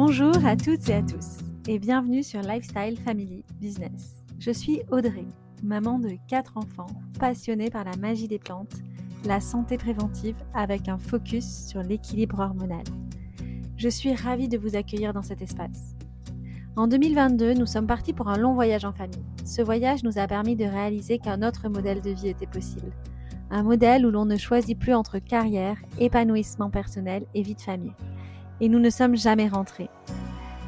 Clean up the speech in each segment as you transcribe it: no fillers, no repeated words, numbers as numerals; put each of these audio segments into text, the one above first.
Bonjour à toutes et à tous et bienvenue sur Lifestyle Family Business. Je suis Audrey, maman de 4 enfants, passionnée par la magie des plantes, la santé préventive avec un focus sur l'équilibre hormonal. Je suis ravie de vous accueillir dans cet espace. En 2022, nous sommes partis pour un long voyage en famille. Ce voyage nous a permis de réaliser qu'un autre modèle de vie était possible. Un modèle où l'on ne choisit plus entre carrière, épanouissement personnel et vie de famille. Et nous ne sommes jamais rentrés.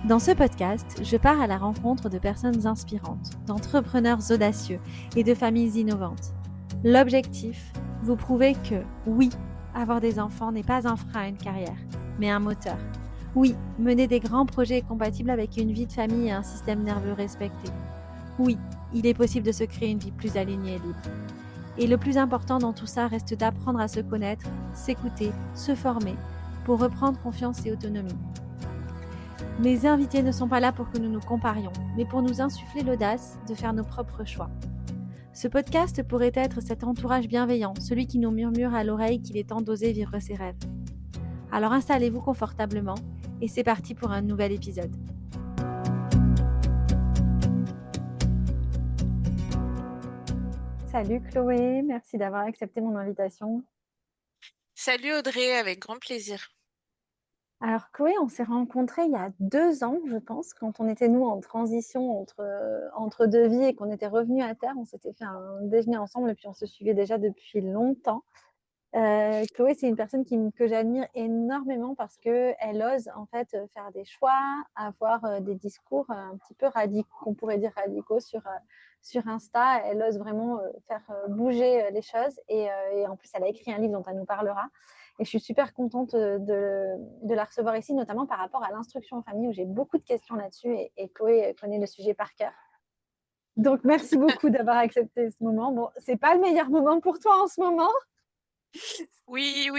Dans ce podcast, je pars à la rencontre de personnes inspirantes, d'entrepreneurs audacieux et de familles innovantes. L'objectif, vous prouver que oui, avoir des enfants n'est pas un frein à une carrière, mais un moteur. Oui, mener des grands projets est compatible avec une vie de famille et un système nerveux respecté. Oui, il est possible de se créer une vie plus alignée et libre. Et le plus important dans tout ça reste d'apprendre à se connaître, s'écouter, se former, pour reprendre confiance et autonomie. Mes invités ne sont pas là pour que nous nous comparions, mais pour nous insuffler l'audace de faire nos propres choix. Ce podcast pourrait être cet entourage bienveillant, celui qui nous murmure à l'oreille qu'il est temps d'oser vivre ses rêves. Alors installez-vous confortablement et c'est parti pour un nouvel épisode. Salut Chloé, merci d'avoir accepté mon invitation. Salut Audrey, avec grand plaisir. Alors Chloé, on s'est rencontrés il y a 2 ans, je pense, quand on était nous en transition entre deux vies et qu'on était revenus à terre. On s'était fait un déjeuner ensemble et puis on se suivait déjà depuis longtemps. Chloé, c'est une personne que j'admire énormément parce qu'elle ose en fait faire des choix, avoir des discours un petit peu radicaux, qu'on pourrait dire radicaux sur Insta. Elle ose vraiment faire bouger les choses et en plus, elle a écrit un livre dont elle nous parlera. Et je suis super contente de la recevoir ici, notamment par rapport à l'instruction en famille où j'ai beaucoup de questions là-dessus et Chloé connaît le sujet par cœur. Donc, merci beaucoup d'avoir accepté ce moment. Bon, c'est pas le meilleur moment pour toi en ce moment. Oui,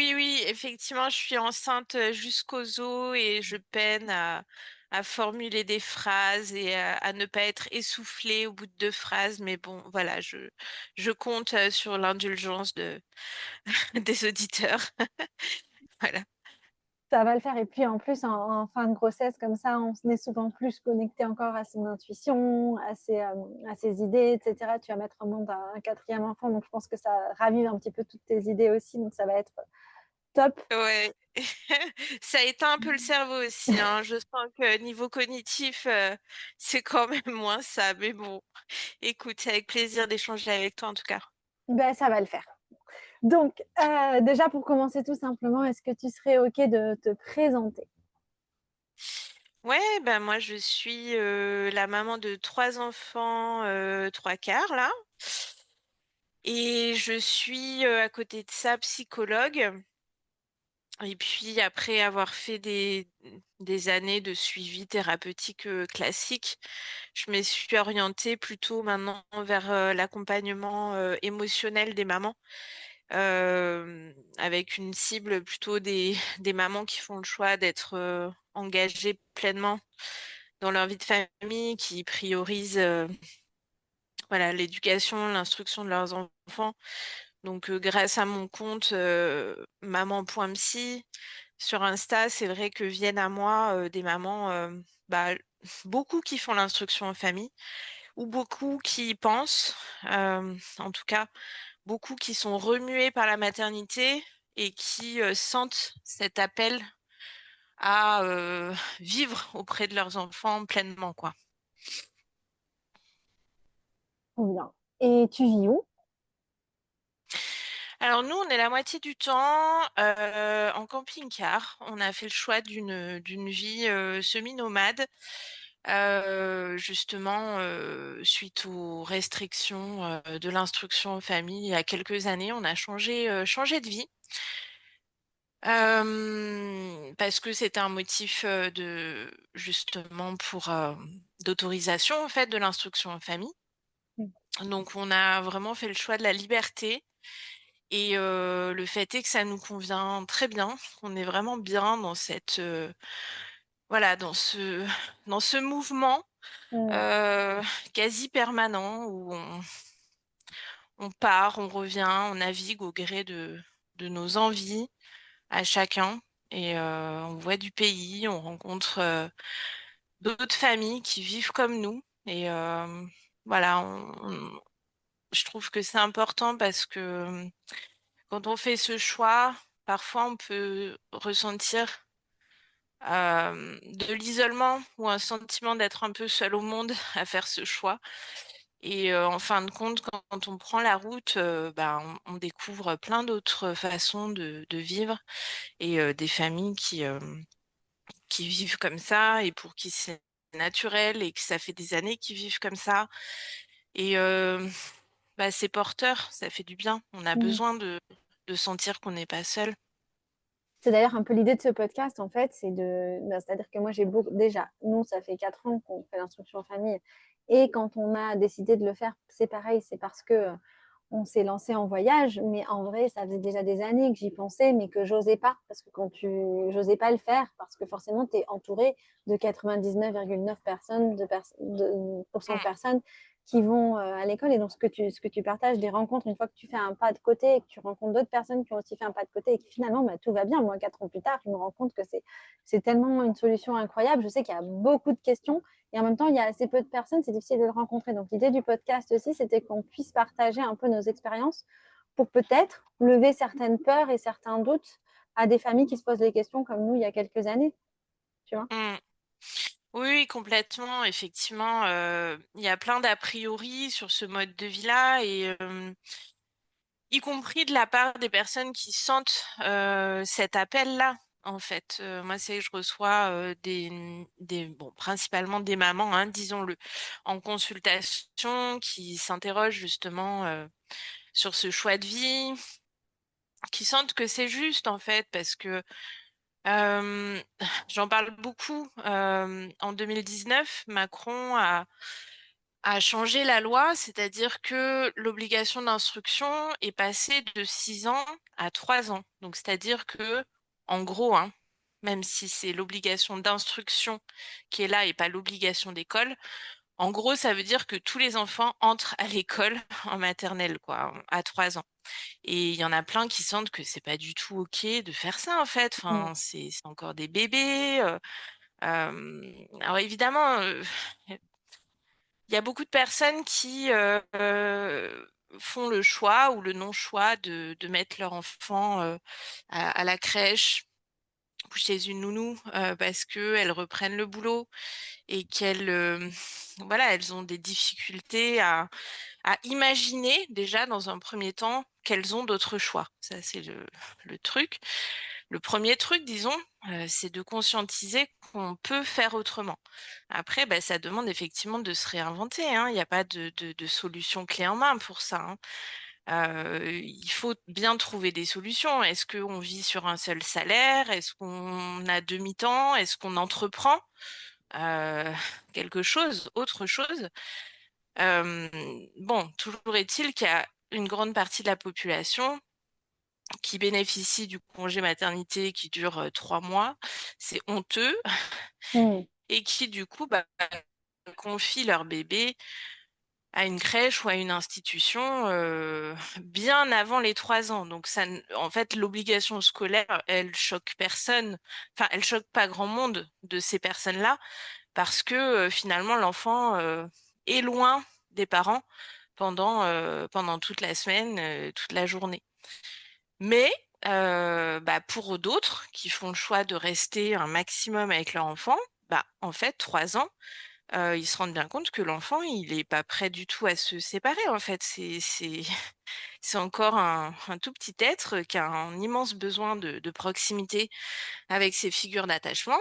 effectivement, je suis enceinte jusqu'aux os et je peine à formuler des phrases et à ne pas être essoufflée au bout de 2 phrases. Mais bon, voilà, je compte sur l'indulgence des auditeurs. Voilà. Ça va le faire. Et puis en plus, en fin de grossesse, comme ça, on est souvent plus connecté encore à son intuition, à ses idées, etc. Tu vas mettre au monde un quatrième enfant, donc je pense que ça ravive un petit peu toutes tes idées aussi, donc ça va être top. Ouais. Ça éteint un peu le cerveau aussi, hein. Je sens que niveau cognitif, c'est quand même moins ça. Mais bon, écoute, c'est avec plaisir d'échanger avec toi en tout cas. Ben, ça va le faire. Donc, déjà pour commencer tout simplement, est-ce que tu serais OK de te présenter? Ouais, ben moi je suis la maman de 3 enfants, 3 quarts là. Et je suis à côté de ça psychologue. Et puis après avoir fait des années de suivi thérapeutique classique, je me suis orientée plutôt maintenant vers l'accompagnement émotionnel des mamans, avec une cible plutôt des mamans qui font le choix d'être engagées pleinement dans leur vie de famille, qui priorisent voilà, l'éducation, l'instruction de leurs enfants. Donc, grâce à mon compte maman.psy sur Insta, c'est vrai que viennent à moi des mamans, bah, beaucoup qui font l'instruction en famille ou beaucoup qui y pensent, en tout cas, beaucoup qui sont remuées par la maternité et qui sentent cet appel à vivre auprès de leurs enfants pleinement, quoi. Ou bien. Et tu vis où? Alors nous, on est la moitié du temps en camping-car. On a fait le choix d'une vie semi-nomade, justement suite aux restrictions de l'instruction en famille il y a quelques années. On a changé de vie parce que c'était un motif de justement pour d'autorisation en fait de l'instruction en famille. Donc on a vraiment fait le choix de la liberté. Et le fait est que ça nous convient très bien, qu'on est vraiment bien dans voilà, dans ce mouvement Mmh. euh, quasi permanent où on part, on revient, on navigue au gré de nos envies à chacun. et on voit du pays, on rencontre d'autres familles qui vivent comme nous. Et voilà, je trouve que c'est important parce que quand on fait ce choix, parfois on peut ressentir de l'isolement ou un sentiment d'être un peu seul au monde à faire ce choix. Et en fin de compte, quand on prend la route, bah, on découvre plein d'autres façons de vivre et des familles qui vivent comme ça et pour qui c'est naturel et que ça fait des années qu'ils vivent comme ça. Et bah, c'est porteur, ça fait du bien. On a Mm. besoin de sentir qu'on n'est pas seul. C'est d'ailleurs un peu l'idée de ce podcast, en fait, c'est-à-dire que moi, déjà, nous, ça fait 4 ans qu'on fait l'instruction en famille. Et quand on a décidé de le faire, c'est pareil, c'est parce que on s'est lancé en voyage, mais en vrai, ça faisait déjà des années que j'y pensais, mais que j'osais pas, parce que j'osais pas le faire, parce que forcément, tu es entouré de 99,9 personnes, de Mmh, personnes qui vont à l'école. Et donc, ce que tu partages, des rencontres, une fois que tu fais un pas de côté et que tu rencontres d'autres personnes qui ont aussi fait un pas de côté et que finalement, bah, tout va bien. Moi, 4 ans plus tard, je me rends compte que c'est tellement une solution incroyable. Je sais qu'il y a beaucoup de questions et en même temps, il y a assez peu de personnes, c'est difficile de le rencontrer. Donc, l'idée du podcast aussi, c'était qu'on puisse partager un peu nos expériences pour peut-être lever certaines peurs et certains doutes à des familles qui se posent les questions comme nous il y a quelques années. Tu vois. mmh. Oui, oui, complètement. Effectivement, il y a plein d'a priori sur ce mode de vie-là et y compris de la part des personnes qui sentent cet appel-là. En fait, moi, c'est que je reçois bon, principalement des mamans, hein, disons-le, en consultation, qui s'interrogent justement sur ce choix de vie, qui sentent que c'est juste en fait, parce que euh, j'en parle beaucoup. En 2019, Macron a changé la loi, c'est-à-dire que l'obligation d'instruction est passée de 6 ans à 3 ans. Donc, c'est-à-dire que, en gros, hein, même si c'est l'obligation d'instruction qui est là et pas l'obligation d'école, en gros, ça veut dire que tous les enfants entrent à l'école en maternelle, quoi, à 3 ans. Et il y en a plein qui sentent que c'est pas du tout OK de faire ça, en fait. Mm. Enfin, c'est encore des bébés. Alors évidemment, il y a beaucoup de personnes qui font le choix ou le non-choix de mettre leur enfant à la crèche ou chez une nounou parce qu'elles reprennent le boulot et qu'elles voilà, elles ont des difficultés à imaginer déjà dans un premier temps qu'elles ont d'autres choix. Ça, c'est le truc. Le premier truc, disons, c'est de conscientiser qu'on peut faire autrement. Après, bah, ça demande effectivement de se réinventer, hein. Il n'y a pas de solution clé en main pour ça, hein. Il faut bien trouver des solutions. Est-ce qu'on vit sur un seul salaire? Est-ce qu'on a demi-temps? Est-ce qu'on entreprend euh, quelque chose, autre chose? Euh, bon, toujours est-il qu'il y a une grande partie de la population qui bénéficie du congé maternité qui dure 3 mois. C'est honteux. Mm. Et qui, du coup, bah, confient leur bébé à une crèche ou à une institution bien avant les 3 ans. Donc, en fait, l'obligation scolaire, elle choque personne. Enfin, elle choque pas grand monde de ces personnes-là parce que finalement, l'enfant est loin des parents pendant toute la semaine, toute la journée. Mais bah, pour d'autres qui font le choix de rester un maximum avec leur enfant, bah, en fait, 3 ans, ils se rendent bien compte que l'enfant, il est pas prêt du tout à se séparer, en fait. C'est encore un tout petit être qui a un immense besoin de proximité avec ses figures d'attachement.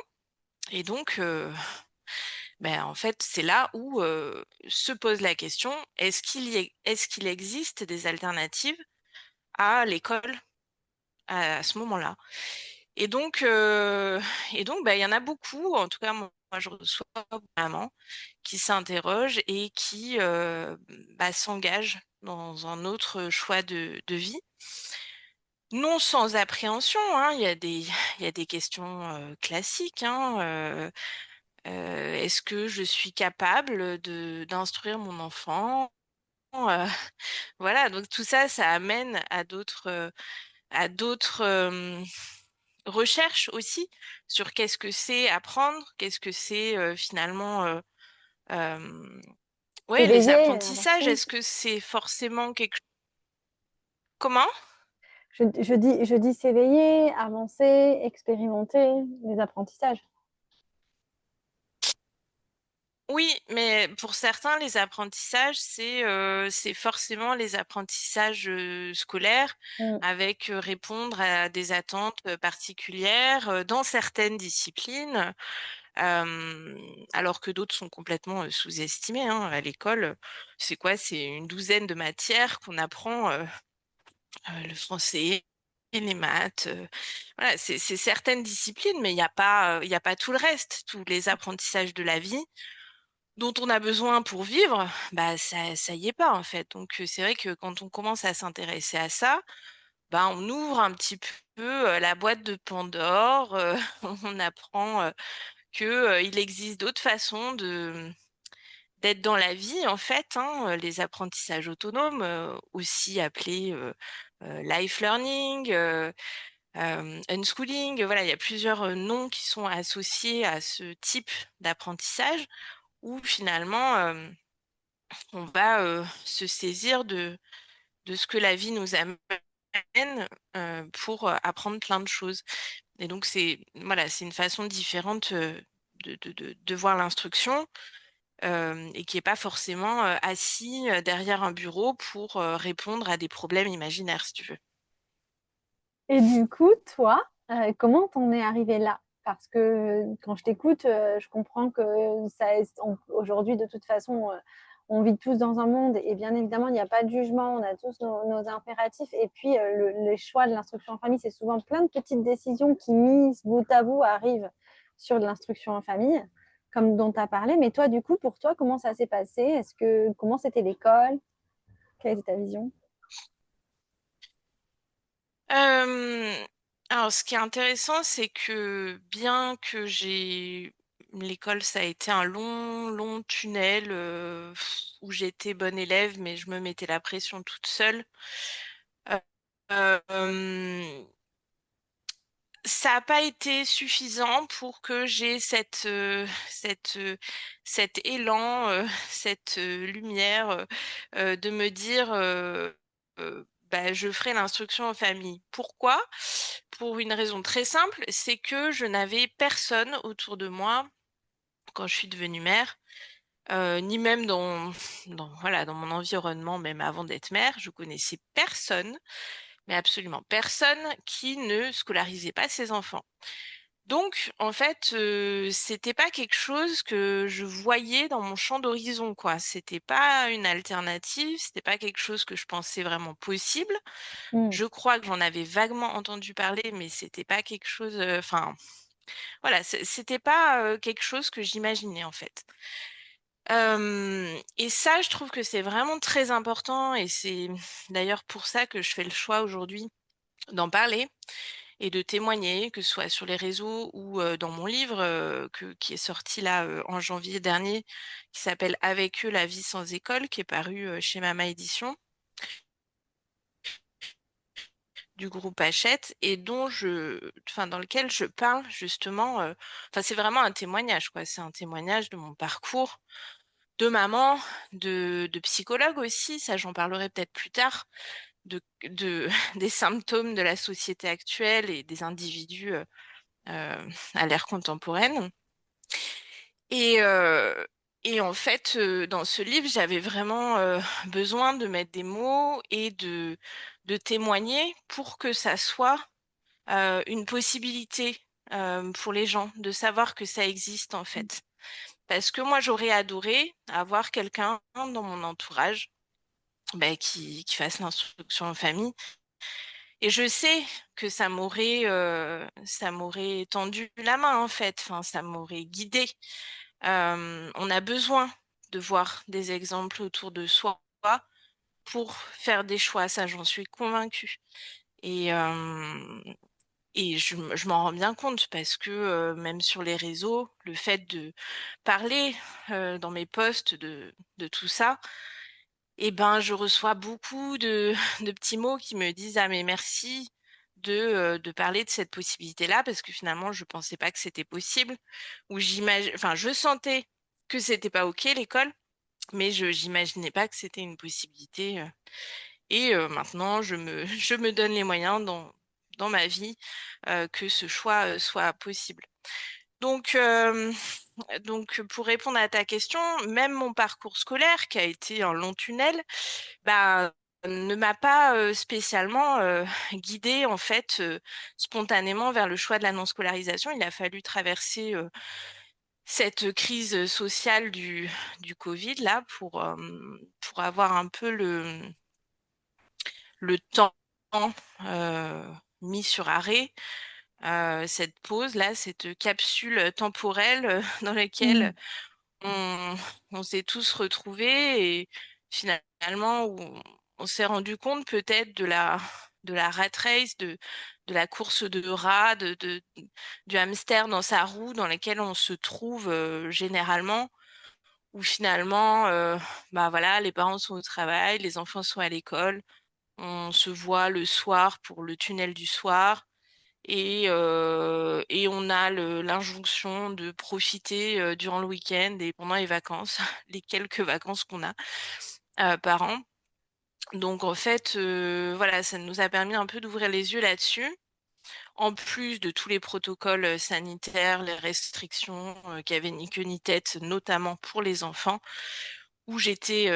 Et donc, ben, en fait, c'est là où se pose la question, est-ce qu'il existe des alternatives à l'école à ce moment-là? Et donc, bah, il y en a beaucoup, en tout cas, moi, je reçois beaucoup de mamans qui s'interrogent et qui bah, s'engagent dans un autre choix de vie. Non sans appréhension, hein, il y a des questions classiques, hein, est-ce que je suis capable d'instruire mon enfant? Euh, voilà, donc tout ça, ça amène à d'autres recherche aussi sur qu'est-ce que c'est apprendre, qu'est-ce que c'est finalement ouais, les Éveillé, apprentissages. avancer. Est-ce que c'est forcément quelque chose? Comment? Je dis s'éveiller, avancer, expérimenter les apprentissages. Oui, mais pour certains, les apprentissages, c'est forcément les apprentissages scolaires Mm. avec répondre à des attentes particulières dans certaines disciplines, euh, alors que d'autres sont complètement sous-estimées, hein. À l'école, c'est quoi? C'est une douzaine de matières qu'on apprend, le français. Et les maths, voilà, c'est certaines disciplines, mais il y a pas tout le reste, tous les apprentissages de la vie dont on a besoin pour vivre, bah ça y est pas en fait. Donc c'est vrai que quand on commence à s'intéresser à ça, bah on ouvre un petit peu la boîte de Pandore, on apprend que il existe d'autres façons de d'être dans la vie en fait, hein, les apprentissages autonomes, aussi appelés life learning, unschooling, voilà, il y a plusieurs noms qui sont associés à ce type d'apprentissage où finalement on va se saisir de ce que la vie nous amène pour apprendre plein de choses. Et donc, c'est voilà, c'est une façon différente de voir l'instruction et qui n'est pas forcément assis derrière un bureau pour répondre à des problèmes imaginaires, si tu veux. Et du coup, toi, comment t'en es arrivé là? Parce que quand je t'écoute, je comprends que aujourd'hui, de toute façon, on vit tous dans un monde et bien évidemment, il n'y a pas de jugement, on a tous nos impératifs. Et puis, les choix de l'instruction en famille, c'est souvent plein de petites décisions qui, mises bout à bout, arrivent sur de l'instruction en famille, comme dont tu as parlé. Mais toi, du coup, pour toi, comment ça s'est passé? Comment c'était l'école? Quelle était ta vision? Euh, alors, ce qui est intéressant, c'est que bien que j'ai l'école, ça a été un long tunnel où j'étais bonne élève, mais je me mettais la pression toute seule. Euh, euh, Ça n'a pas été suffisant pour que j'ai cet élan, cette lumière de me dire bah, je ferai l'instruction en famille. Pourquoi? Pour une raison très simple, c'est que je n'avais personne autour de moi quand je suis devenue mère, ni même voilà, dans mon environnement, même avant d'être mère, je connaissais personne, mais absolument personne qui ne scolarisait pas ses enfants. Donc, en fait, c'était pas quelque chose que je voyais dans mon champ d'horizon, quoi. C'était pas une alternative, c'était pas quelque chose que je pensais vraiment possible. Hmm. Je crois que j'en avais vaguement entendu parler, mais c'était pas quelque chose, enfin, voilà, c'était pas quelque chose que j'imaginais, en fait. Et ça, je trouve que c'est vraiment très important, et c'est d'ailleurs pour ça que je fais le choix aujourd'hui d'en parler et de témoigner, que ce soit sur les réseaux ou dans mon livre qui est sorti là en janvier dernier, qui s'appelle Avec eux, la vie sans école, qui est paru chez Mama Édition du groupe Hachette et enfin, dans lequel je parle justement, enfin, c'est vraiment un témoignage, quoi. C'est un témoignage de mon parcours de maman, de psychologue aussi, ça j'en parlerai peut-être plus tard, de, des symptômes de la société actuelle et des individus à l'ère contemporaine. Et, euh, et en fait, dans ce livre, j'avais vraiment besoin de mettre des mots et de témoigner pour que ça soit une possibilité pour les gens de savoir que ça existe en fait. Parce que moi, j'aurais adoré avoir quelqu'un dans mon entourage ben, qui fasse l'instruction en famille. Et je sais que ça m'aurait tendu la main en fait. Enfin, ça m'aurait guidée. On a besoin de voir des exemples autour de soi pour faire des choix, ça j'en suis convaincue. Et, euh, et je m'en rends bien compte parce que même sur les réseaux, le fait de parler dans mes posts de tout ça, eh ben, je reçois beaucoup de petits mots qui me disent, ah mais merci de parler de cette possibilité-là parce que finalement, je pensais pas que c'était possible. Ou je sentais que c'était pas OK l'école, mais j'imaginais pas que c'était une possibilité. Et maintenant, je me donne les moyens dans ma vie que ce choix soit possible. Donc, pour répondre à ta question, même mon parcours scolaire, qui a été un long tunnel, bah, ne m'a pas spécialement guidée en fait spontanément vers le choix de la non-scolarisation. Il a fallu traverser cette crise sociale du Covid là pour avoir un peu le temps mis sur arrêt, cette pause là, cette capsule temporelle dans laquelle on, on s'est tous retrouvés et finalement où on s'est rendu compte peut-être de la rat race, de la course de rat, du hamster dans sa roue dans laquelle on se trouve généralement, où finalement, bah voilà, les parents sont au travail, les enfants sont à l'école, on se voit le soir pour le tunnel du soir et on a l'injonction de profiter durant le week-end et pendant les vacances, les quelques vacances qu'on a par an. Donc en fait, voilà, ça nous a permis un peu d'ouvrir les yeux là-dessus, en plus de tous les protocoles sanitaires, les restrictions qui avaient ni queue ni tête, notamment pour les enfants, où j'étais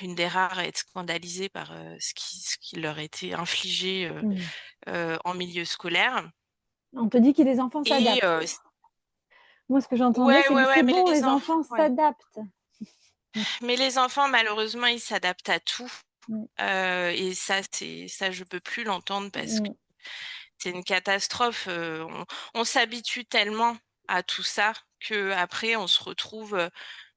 une des rares à être scandalisée par ce qui leur était infligé en milieu scolaire. On te dit que les enfants Et s'adaptent. Moi, ce que j'entendais, ouais, c'est que ouais, ouais, c'est bon, les enfants ouais. s'adaptent. Mais les enfants, malheureusement, ils s'adaptent à tout. Mm. Et ça, je peux plus l'entendre parce que Mm. c'est une catastrophe. On s'habitue tellement à tout ça que après, on se retrouve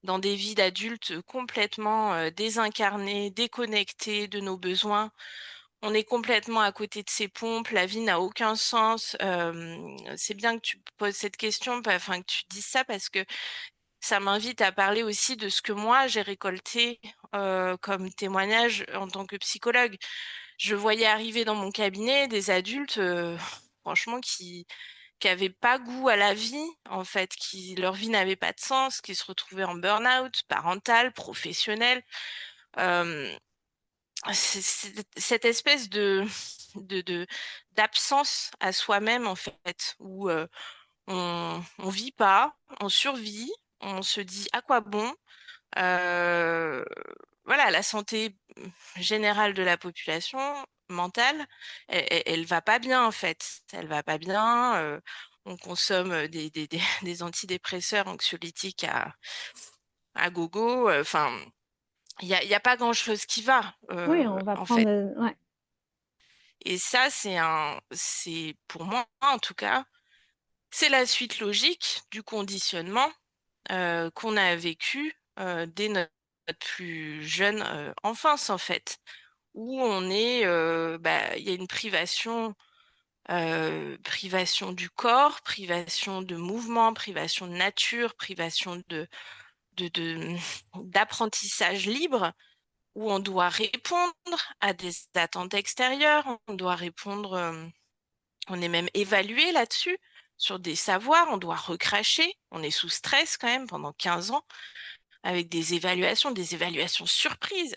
dans des vies d'adultes complètement désincarnées, déconnectés de nos besoins. On est complètement à côté de ses pompes, la vie n'a aucun sens. C'est bien que tu poses cette question, enfin que tu dises ça parce que ça m'invite à parler aussi de ce que moi j'ai récolté comme témoignage en tant que psychologue. Je voyais arriver dans mon cabinet des adultes, franchement, qui avaient pas goût à la vie, en fait, qui leur vie n'avait pas de sens, qui se retrouvaient en burn-out parental, professionnel. Euh, c'est cette espèce de d'absence à soi-même, en fait, où on vit pas, on survit, on se dit à quoi bon. Euh, voilà, la santé générale de la population mentale, elle va pas bien en fait. Elle va pas bien. On consomme des antidépresseurs anxiolytiques à gogo. Enfin, il y a pas grand-chose qui va Oui, on va en prendre. fait. Ouais. Et ça, c'est pour moi en tout cas, c'est la suite logique du conditionnement qu'on a vécu dès notre plus jeune enfance en fait, où on est, il y a une privation du corps, privation de mouvement, privation de nature, privation de d'apprentissage libre, où on doit répondre à des attentes extérieures, on doit répondre, on est même évalué là-dessus, sur des savoirs, on doit recracher, on est sous stress quand même pendant 15 ans avec des évaluations surprises.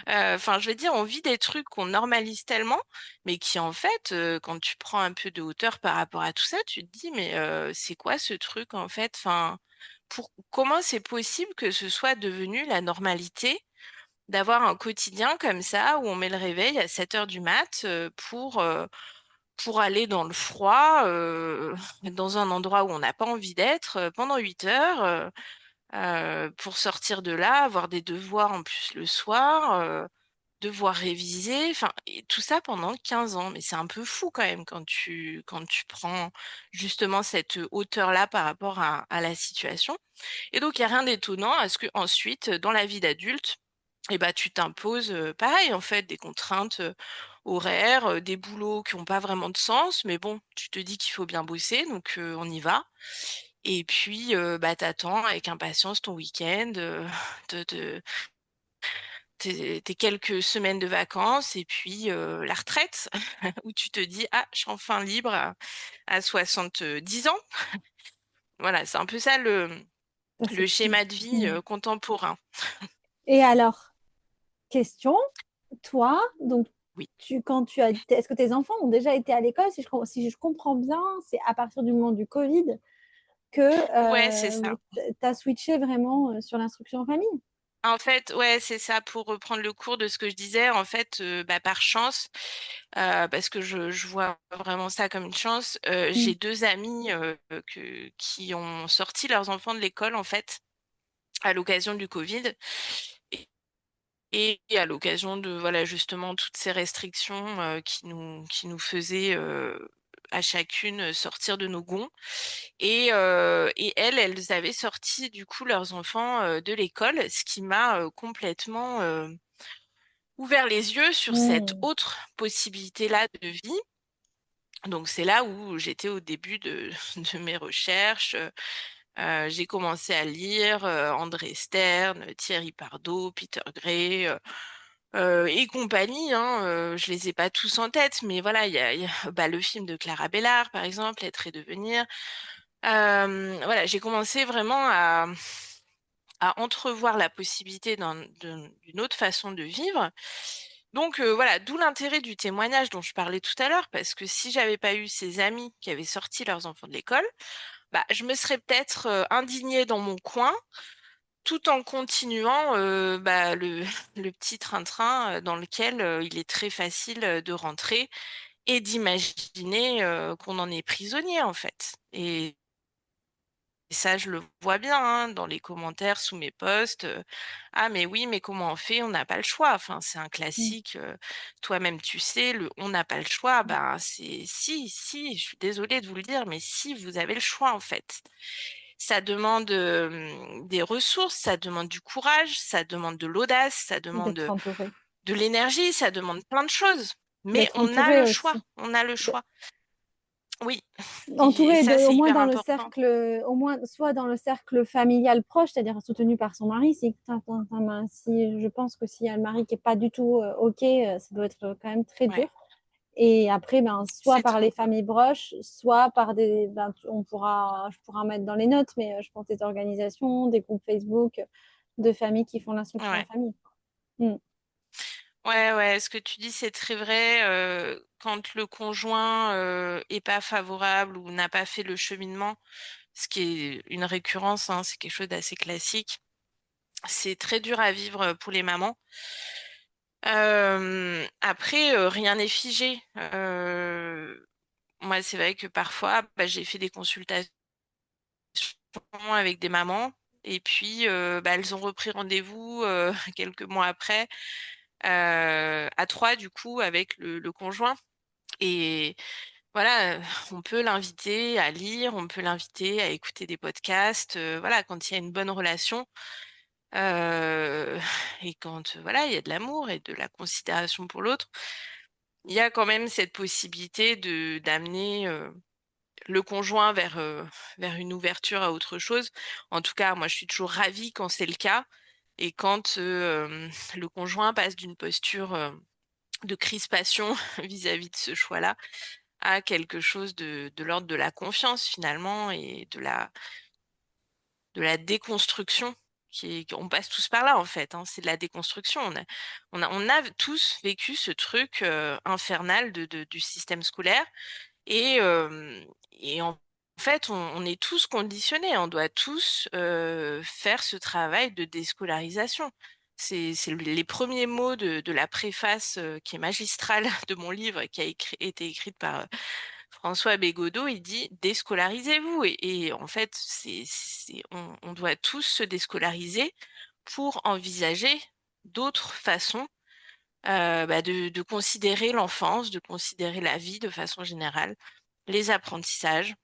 Enfin, je veux dire, on vit des trucs qu'on normalise tellement, mais qui en fait, quand tu prends un peu de hauteur par rapport à tout ça, tu te dis, mais c'est quoi ce truc en fait? Enfin, comment c'est possible que ce soit devenu la normalité d'avoir un quotidien comme ça où on met le réveil à 7 heures du mat pour aller dans le froid, dans un endroit où on n'a pas envie d'être pendant 8 heures. Pour sortir de là, avoir des devoirs en plus le soir, devoir réviser, enfin, et tout ça pendant 15 ans. Mais c'est un peu fou quand même quand tu prends justement cette hauteur-là par rapport à la situation. Et donc, il n'y a rien d'étonnant à ce que ensuite, dans la vie d'adulte, eh ben, tu t'imposes, pareil, en fait, des contraintes horaires, des boulots qui n'ont pas vraiment de sens, mais bon, tu te dis qu'il faut bien bosser, donc on y va. Et puis, bah, t'attends avec impatience ton week-end, de tes quelques semaines de vacances et puis la retraite où tu te dis, ah, je suis enfin libre à 70 ans. Voilà, c'est un peu ça C'est le fou. schéma de vie contemporain. Et alors, question, toi, donc Oui, est-ce que tes enfants ont déjà été à l'école? Si je comprends bien, c'est à partir du moment du Covid ouais, c'est que ça. tu as switché vraiment sur l'instruction en famille. En fait, ouais, c'est ça. Pour reprendre le cours de ce que je disais, en fait, bah, par chance, parce que je vois vraiment ça comme une chance, Mm. j'ai deux amis qui ont sorti leurs enfants de l'école, en fait, à l'occasion du Covid. Et, et à l'occasion de, voilà, justement, toutes ces restrictions qui nous faisaient à chacune sortir de nos gonds. Et elles avaient sorti du coup leurs enfants de l'école, ce qui m'a complètement ouvert les yeux sur cette Mm. autre possibilité-là de vie. Donc c'est là où j'étais au début de mes recherches. J'ai commencé à lire André Stern, Thierry Pardo, Peter Gray et compagnie. Hein, je les ai pas tous en tête, mais voilà, il y a bah, le film de Clara Bellard, par exemple, Être et devenir. Voilà, j'ai commencé vraiment à entrevoir la possibilité d'une autre façon de vivre. Donc voilà, d'où l'intérêt du témoignage dont je parlais tout à l'heure, parce que si j'avais pas eu ces amis qui avaient sorti leurs enfants de l'école, bah, je me serais peut-être indignée dans mon coin, tout en continuant bah, le petit train-train dans lequel il est très facile de rentrer et d'imaginer qu'on en est prisonnier en fait. Et ça, je le vois bien hein, dans les commentaires sous mes posts. Ah, mais oui, mais comment on fait? On n'a pas le choix. Enfin, c'est un Mm. classique. Toi-même, tu sais, on n'a pas le choix. Ben, si, je suis désolée de vous le dire, mais si, vous avez le choix, en fait. Ça demande des ressources, ça demande du courage, ça demande de l'audace, ça demande D'être entouré. de l'énergie, ça demande plein de choses. Mais D'être on a le entouré choix. aussi. On a le De- choix. Oui. Et Entouré ça, au c'est moins hyper dans le important. cercle, au moins soit dans le cercle familial proche, c'est-à-dire soutenu par son mari. Si je pense que s'il y a le mari qui est pas du tout OK, ça doit être quand même très dur. Ouais, Et après, ben, soit c'est par les trop. familles proches, soit par je pourrai en mettre dans les notes, mais je pense des organisations, des groupes Facebook de familles qui font l'instruction en Ouais. famille. Mm. Ouais, ouais, ce que tu dis, c'est très vrai. Quand le conjoint est pas favorable ou n'a pas fait le cheminement, ce qui est une récurrence, hein, c'est quelque chose d'assez classique, c'est très dur à vivre pour les mamans. Après, rien n'est figé. Moi, c'est vrai que parfois, bah, j'ai fait des consultations avec des mamans et puis bah, elles ont repris rendez-vous quelques mois après, à trois du coup, avec le conjoint. Et voilà, on peut l'inviter à lire, on peut l'inviter à écouter des podcasts, voilà, quand il y a une bonne relation, heu et quand, voilà, il y a de l'amour et de la considération pour l'autre, il y a quand même cette possibilité de d'amener, le conjoint vers une ouverture à autre chose. En tout cas, moi, je suis toujours ravie quand c'est le cas et quand, le conjoint passe d'une posture, de crispation vis-à-vis de ce choix-là à quelque chose de l'ordre de la confiance finalement et de la déconstruction on passe tous par là en fait, hein, c'est de la déconstruction. On a tous vécu ce truc, infernal du système scolaire et en fait, on est tous conditionnés, on doit tous, faire ce travail de déscolarisation. C'est les premiers mots de la préface, qui est magistrale de mon livre qui a été écrite par, François Bégodeau. Il dit: «Déscolarisez-vous» et en fait, on doit tous se déscolariser pour envisager d'autres façons, bah, de considérer l'enfance, de considérer la vie de façon générale, les apprentissages.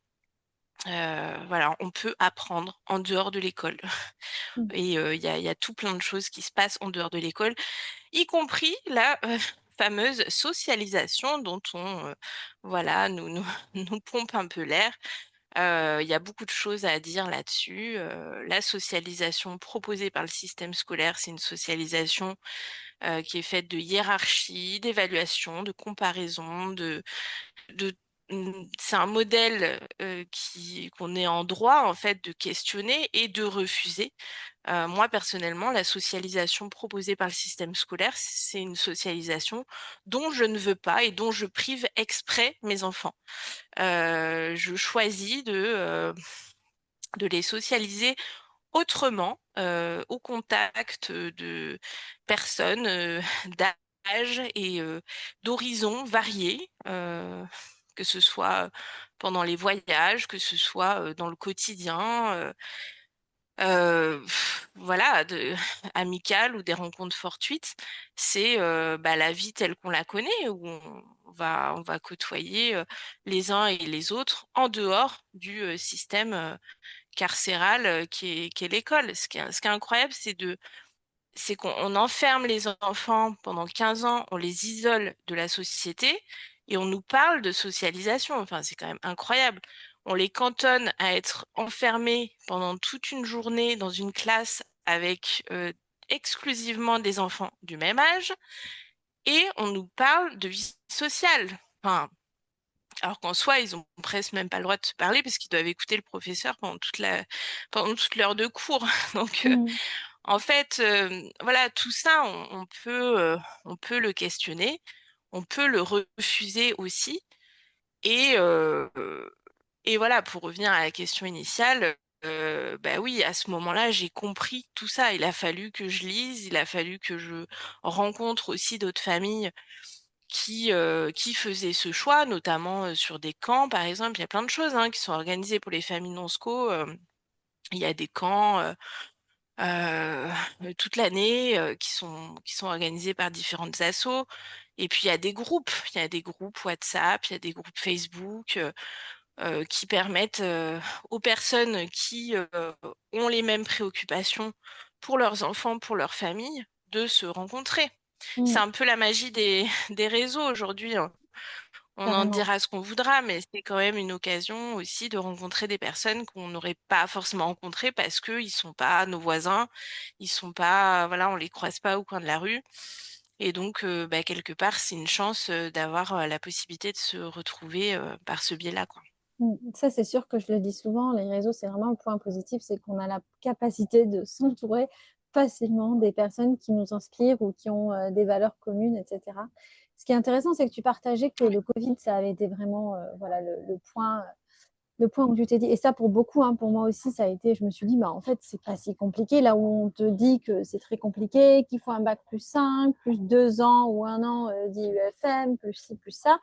Voilà, on peut apprendre en dehors de l'école Mm. et il y a tout plein de choses qui se passent en dehors de l'école, y compris la, fameuse socialisation dont on, voilà, nous pompe un peu l'air. Il y a beaucoup de choses à dire là-dessus. La socialisation proposée par le système scolaire, c'est une socialisation qui est faite de hiérarchie, d'évaluation, de comparaison, de c'est un modèle qu'on est en droit en fait de questionner et de refuser. Moi personnellement, la socialisation proposée par le système scolaire, c'est une socialisation dont je ne veux pas et dont je prive exprès mes enfants. Je choisis de les socialiser autrement, au contact de personnes d'âge et d'horizons variés, que ce soit pendant les voyages, que ce soit dans le quotidien, voilà, amicales ou des rencontres fortuites. C'est bah, la vie telle qu'on la connaît, où on va côtoyer les uns et les autres en dehors du système carcérale qui est l'école. Ce qui est incroyable, c'est qu'on enferme les enfants pendant 15 ans, on les isole de la société et on nous parle de socialisation. Enfin, c'est quand même incroyable. On les cantonne à être enfermés pendant toute une journée dans une classe avec exclusivement des enfants du même âge et on nous parle de vie sociale. Enfin, alors qu'en soi, ils ont presque même pas le droit de se parler parce qu'ils doivent écouter le professeur pendant toute l'heure de cours. Donc, Mm. en fait, voilà, tout ça, on peut le questionner, on peut le refuser aussi. Et, euh, et voilà, pour revenir à la question initiale, bah oui, à ce moment-là, j'ai compris tout ça. Il a fallu que je lise, il a fallu que je rencontre aussi d'autres familles qui faisaient ce choix, notamment sur des camps, par exemple. Il y a plein de choses hein, qui sont organisées pour les familles non-sco. Il y a des camps toute l'année qui sont organisés par différentes assos. Et puis, il y a des groupes WhatsApp, il y a des groupes Facebook qui permettent aux personnes qui ont les mêmes préoccupations pour leurs enfants, pour leur famille, de se rencontrer. C'est Mm. un peu la magie des réseaux aujourd'hui, hein. On en Carrément. dira ce qu'on voudra, mais c'est quand même une occasion aussi de rencontrer des personnes qu'on n'aurait pas forcément rencontrées parce qu'ils sont pas nos voisins, ils sont pas, voilà, on les croise pas au coin de la rue. Et donc, bah, quelque part, c'est une chance d'avoir la possibilité de se retrouver par ce biais-là, quoi. Mm. Ça, c'est sûr que je le dis souvent, les réseaux, c'est vraiment un point positif, c'est qu'on a la capacité de s'entourer facilement des personnes qui nous inspirent ou qui ont des valeurs communes, etc. Ce qui est intéressant, c'est que tu partageais que le Covid, ça avait été vraiment voilà, le point où tu t'es dit, et ça pour beaucoup, hein, pour moi aussi, ça a été, je me suis dit, bah, en fait, c'est pas si compliqué, là où on te dit que c'est très compliqué, qu'il faut un bac plus 5 plus 2 ans ou un an d'IUFM, plus ci, plus ça.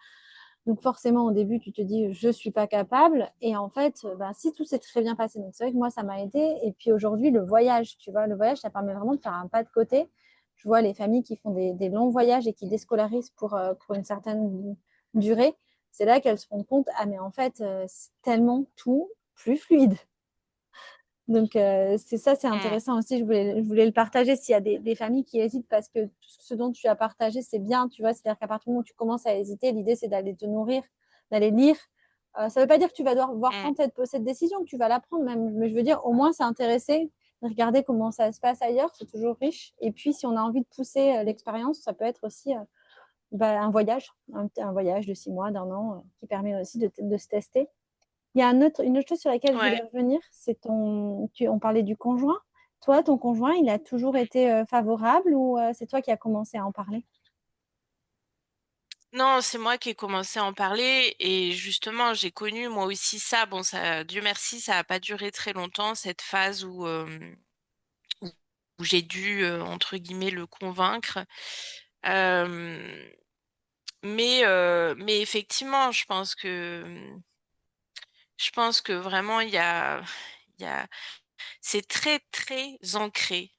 Donc forcément, au début, tu te dis, je suis pas capable. Et en fait, ben, si tout s'est très bien passé, donc c'est vrai que moi, ça m'a aidé. Et puis aujourd'hui, le voyage, tu vois, le voyage, ça permet vraiment de faire un pas de côté. Je vois les familles qui font des longs voyages et qui déscolarisent pour une certaine durée. C'est là qu'elles se rendent compte, ah mais en fait, c'est tellement tout plus fluide. Donc, c'est ça, c'est Mm, intéressant aussi. Je voulais le partager s'il y a des familles qui hésitent parce que ce dont tu as partagé, c'est bien, tu vois. C'est-à-dire qu'à partir du moment où tu commences à hésiter, l'idée, c'est d'aller te nourrir, d'aller lire. Ça ne veut pas dire que tu vas devoir mm, prendre cette décision, que tu vas la prendre même. Mais je veux dire, au moins s'intéresser, regarder comment ça se passe ailleurs, c'est toujours riche. Et puis, si on a envie de pousser l'expérience, ça peut être aussi bah, un voyage, un voyage de 6 mois, d'un an, qui permet aussi de se tester. Il y a une autre chose sur laquelle je voulais ouais. revenir, c'est on parlait du conjoint. Toi, ton conjoint, il a toujours été favorable ou c'est toi qui as commencé à en parler? Non, c'est moi qui ai commencé à en parler et justement, j'ai connu moi aussi ça. Bon, ça, Dieu merci, ça n'a pas duré très longtemps, cette phase où où j'ai dû, entre guillemets, le convaincre. Euh, mais effectivement, je pense que vraiment, il y a, c'est très, très ancré.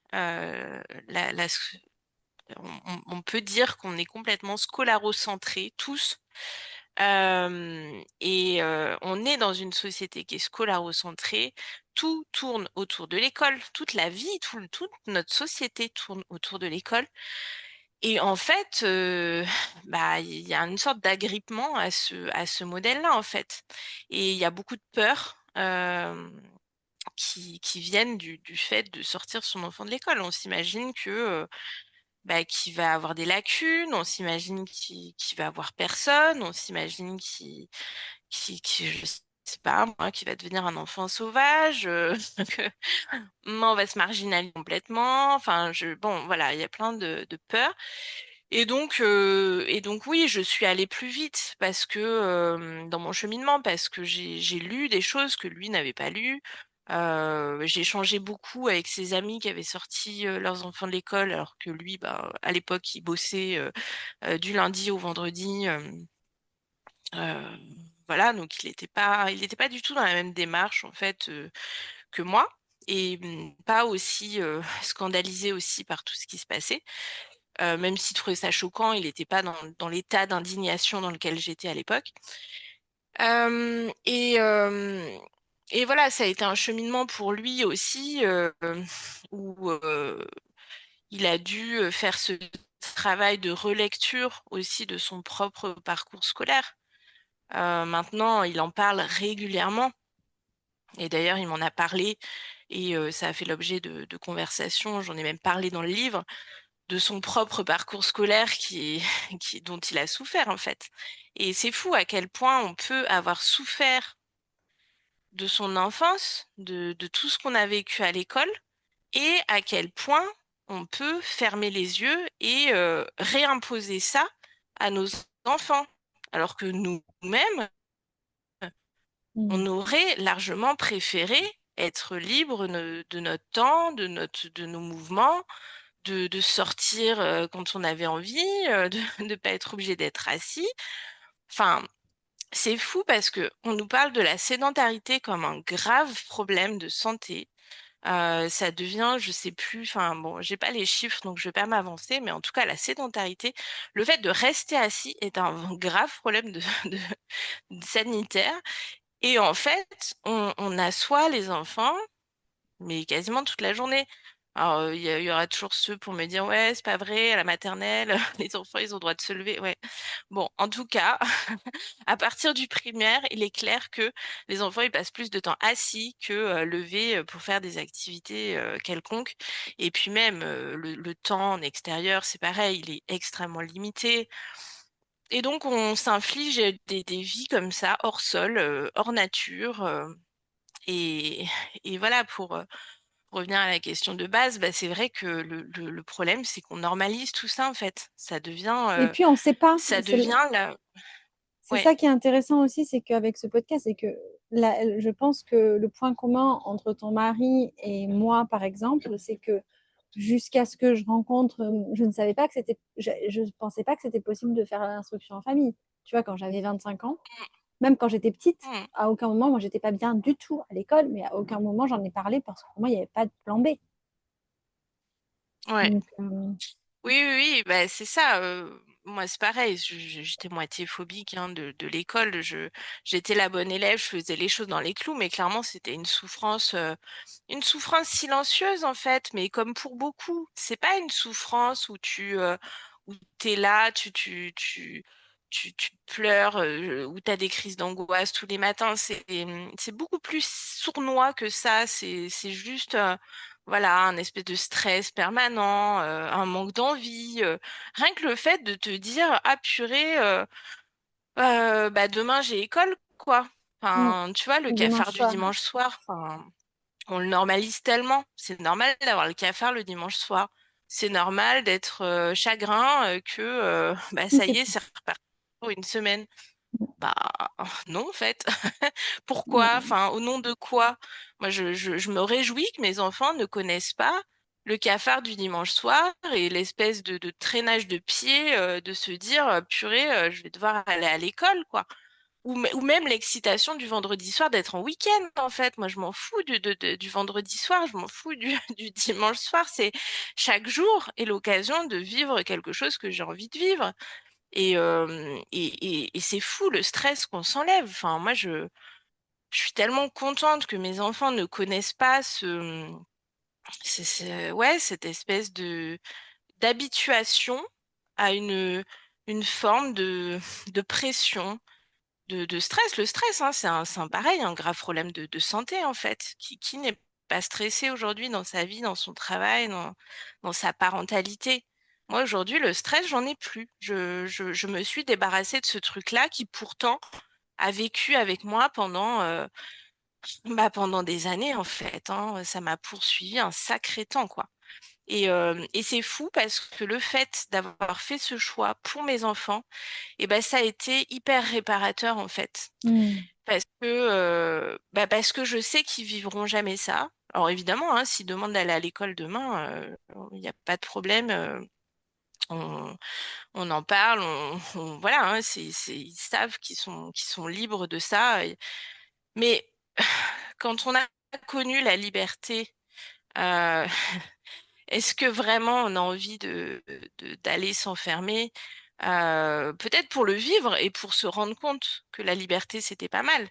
On peut dire qu'on est complètement scolarocentré, tous. On est dans une société qui est scolarocentrée. Tout tourne autour de l'école. Toute la vie, toute notre société tourne autour de l'école. Et en fait, bah, il y a une sorte d'agrippement à à ce modèle-là, en fait. Et il y a beaucoup de peur qui viennent du fait de sortir son enfant de l'école. On s'imagine que bah, qu'il va avoir des lacunes, on s'imagine qu'il va avoir personne, on s'imagine je sais pas moi, qu'il va devenir un enfant sauvage, que on va se marginaliser complètement. Enfin, bon, voilà, il y a plein de peurs. Et donc oui, je suis allée plus vite parce que dans mon cheminement, parce que j'ai lu des choses que lui n'avait pas lues. J'ai échangé beaucoup avec ses amis qui avaient sorti leurs enfants de l'école, alors que lui, bah, à l'époque, il bossait du lundi au vendredi. Euh, voilà, donc il était pas du tout dans la même démarche en fait que moi, et pas aussi scandalisé aussi par tout ce qui se passait. Même s'il trouvait ça choquant, il n'était pas dans l'état d'indignation dans lequel j'étais à l'époque. Euh, et, euh, et voilà, ça a été un cheminement pour lui aussi, où il a dû faire ce travail de relecture aussi de son propre parcours scolaire. Maintenant, il en parle régulièrement. Et d'ailleurs, il m'en a parlé et ça a fait l'objet de conversations. J'en ai même parlé dans le livre de son propre parcours scolaire dont il a souffert en fait. Et c'est fou à quel point on peut avoir souffert de son enfance, de tout ce qu'on a vécu à l'école, et à quel point on peut fermer les yeux et réimposer ça à nos enfants. Alors que nous-mêmes, on Mm. aurait largement préféré être libre de notre temps, de nos mouvements, de sortir quand on avait envie, de ne pas être obligé d'être assis. Enfin, c'est fou parce que on nous parle de la sédentarité comme un grave problème de santé. Ça devient, je sais plus, enfin bon, j'ai pas les chiffres donc je vais pas m'avancer, mais en tout cas la sédentarité, le fait de rester assis est un grave problème de sanitaire. Et en fait, on assoit les enfants mais quasiment toute la journée. Alors, il y aura toujours ceux pour me dire, ouais, c'est pas vrai, à la maternelle, les enfants, ils ont le droit de se lever. Ouais. Bon, en tout cas, à partir du primaire, il est clair que les enfants, ils passent plus de temps assis que levés pour faire des activités quelconques. Et puis même, le temps en extérieur, c'est pareil, il est extrêmement limité. Et donc, on s'inflige des vies comme ça, hors sol, hors nature. Et, et voilà, pour revenir à la question de base, bah, c'est vrai que le problème, c'est qu'on normalise tout ça, en fait. Et puis, on ne sait pas. Ça devient la... C'est Ouais. ça qui est intéressant aussi, c'est qu'avec ce podcast, c'est que je pense que le point commun entre ton mari et moi, par exemple, c'est que jusqu'à ce que je rencontre, je ne savais pas que je pensais pas que c'était possible de faire l'instruction en famille. Tu vois, quand j'avais 25 ans, même quand j'étais petite, Mm. à aucun moment, moi, j'étais pas bien du tout à l'école, mais à aucun moment, j'en ai parlé parce que pour moi, il n'y avait pas de plan B. Ouais. Donc, Oui, oui, oui, bah, c'est ça. Moi, c'est pareil. J'étais moitié phobique hein, de l'école. J'étais la bonne élève, je faisais les choses dans les clous, mais clairement, c'était une souffrance silencieuse en fait. Mais comme pour beaucoup, c'est pas une souffrance où t'es là, tu pleures, où t'as des crises d'angoisse tous les matins. C'est beaucoup plus sournois que ça. C'est juste voilà, un espèce de stress permanent, un manque d'envie. Rien que le fait de te dire, ah purée, bah demain j'ai école, quoi. mm, Enfin, tu vois, le dimanche cafard du soir. dimanche soir, enfin, on le normalise tellement. C'est normal d'avoir le cafard le dimanche soir. C'est normal d'être chagrin que bah Oui, ça y est, c'est reparti pour une semaine. Bah non, en fait. Pourquoi? mm, Enfin, au nom de quoi? Moi, je me réjouis que mes enfants ne connaissent pas le cafard du dimanche soir et l'espèce de traînage de pied de se dire, purée, je vais devoir aller à l'école, quoi. Ou même l'excitation du vendredi soir d'être en week-end, en fait. Moi, je m'en fous du vendredi soir, je m'en fous du dimanche soir. C'est chaque jour est l'occasion de vivre quelque chose que j'ai envie de vivre. Et c'est fou le stress qu'on s'enlève. Enfin, moi, je suis tellement contente que mes enfants ne connaissent pas ouais, cette espèce d'habituation à une forme de pression, de stress. Le stress, hein, c'est pareil, un grave problème de santé, en fait. Qui n'est pas stressé aujourd'hui dans sa vie, dans son travail, dans sa parentalité? Moi, aujourd'hui, le stress, j'en ai plus. Je me suis débarrassée de ce truc-là qui, pourtant, a vécu avec moi pendant des années, en fait, hein. Ça m'a poursuivi un sacré temps, quoi. Et c'est fou parce que le fait d'avoir fait ce choix pour mes enfants, ça a été hyper réparateur, en fait. Mm. Parce que je sais qu'ils vivront jamais ça. Alors évidemment, hein, s'ils demandent d'aller à l'école demain, il n'y a pas de problème. On, on en parle, voilà, hein, ils savent qu'ils sont libres de ça. Mais quand on a connu la liberté, euh, est-ce que vraiment on a envie d'aller s'enfermer? Peut-être pour le vivre et pour se rendre compte que la liberté, c'était pas mal,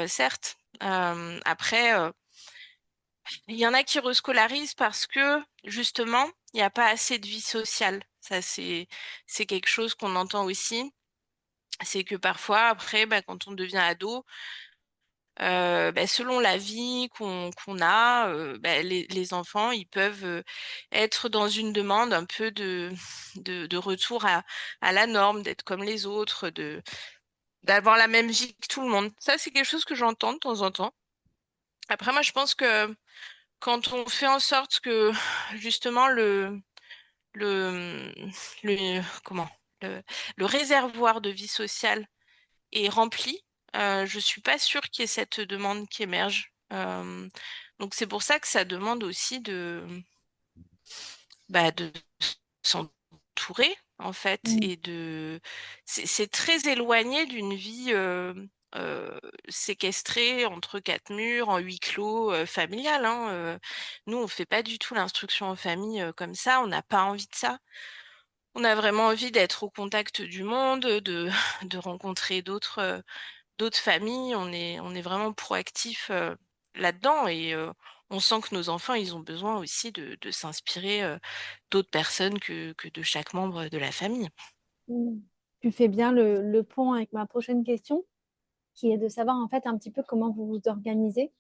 certes. Après, il y en a qui rescolarisent parce que justement, il n'y a pas assez de vie sociale. Ça, c'est quelque chose qu'on entend aussi. C'est que parfois, après, quand on devient ado, selon la vie qu'on a, les enfants, ils peuvent être dans une demande un peu de retour à la norme, d'être comme les autres, d'avoir la même vie que tout le monde. Ça, c'est quelque chose que j'entends de temps en temps. Après, moi, je pense que quand on fait en sorte que justement le, comment, le, le réservoir de vie sociale est rempli, je suis pas sûre qu'il y ait cette demande qui émerge. Donc c'est pour ça que ça demande aussi de s'entourer en fait Mm. c'est très éloigné d'une vie séquestrée entre quatre murs, en huis clos, familial, hein. Nous, on fait pas du tout l'instruction en famille comme ça. On n'a pas envie de ça. On a vraiment envie d'être au contact du monde, de rencontrer d'autres familles. On est vraiment proactif là-dedans et on sent que nos enfants, ils ont besoin aussi de s'inspirer d'autres personnes que de chaque membre de la famille. Mm. Tu fais bien le pont avec ma prochaine question, qui est de savoir en fait un petit peu comment vous vous organisez.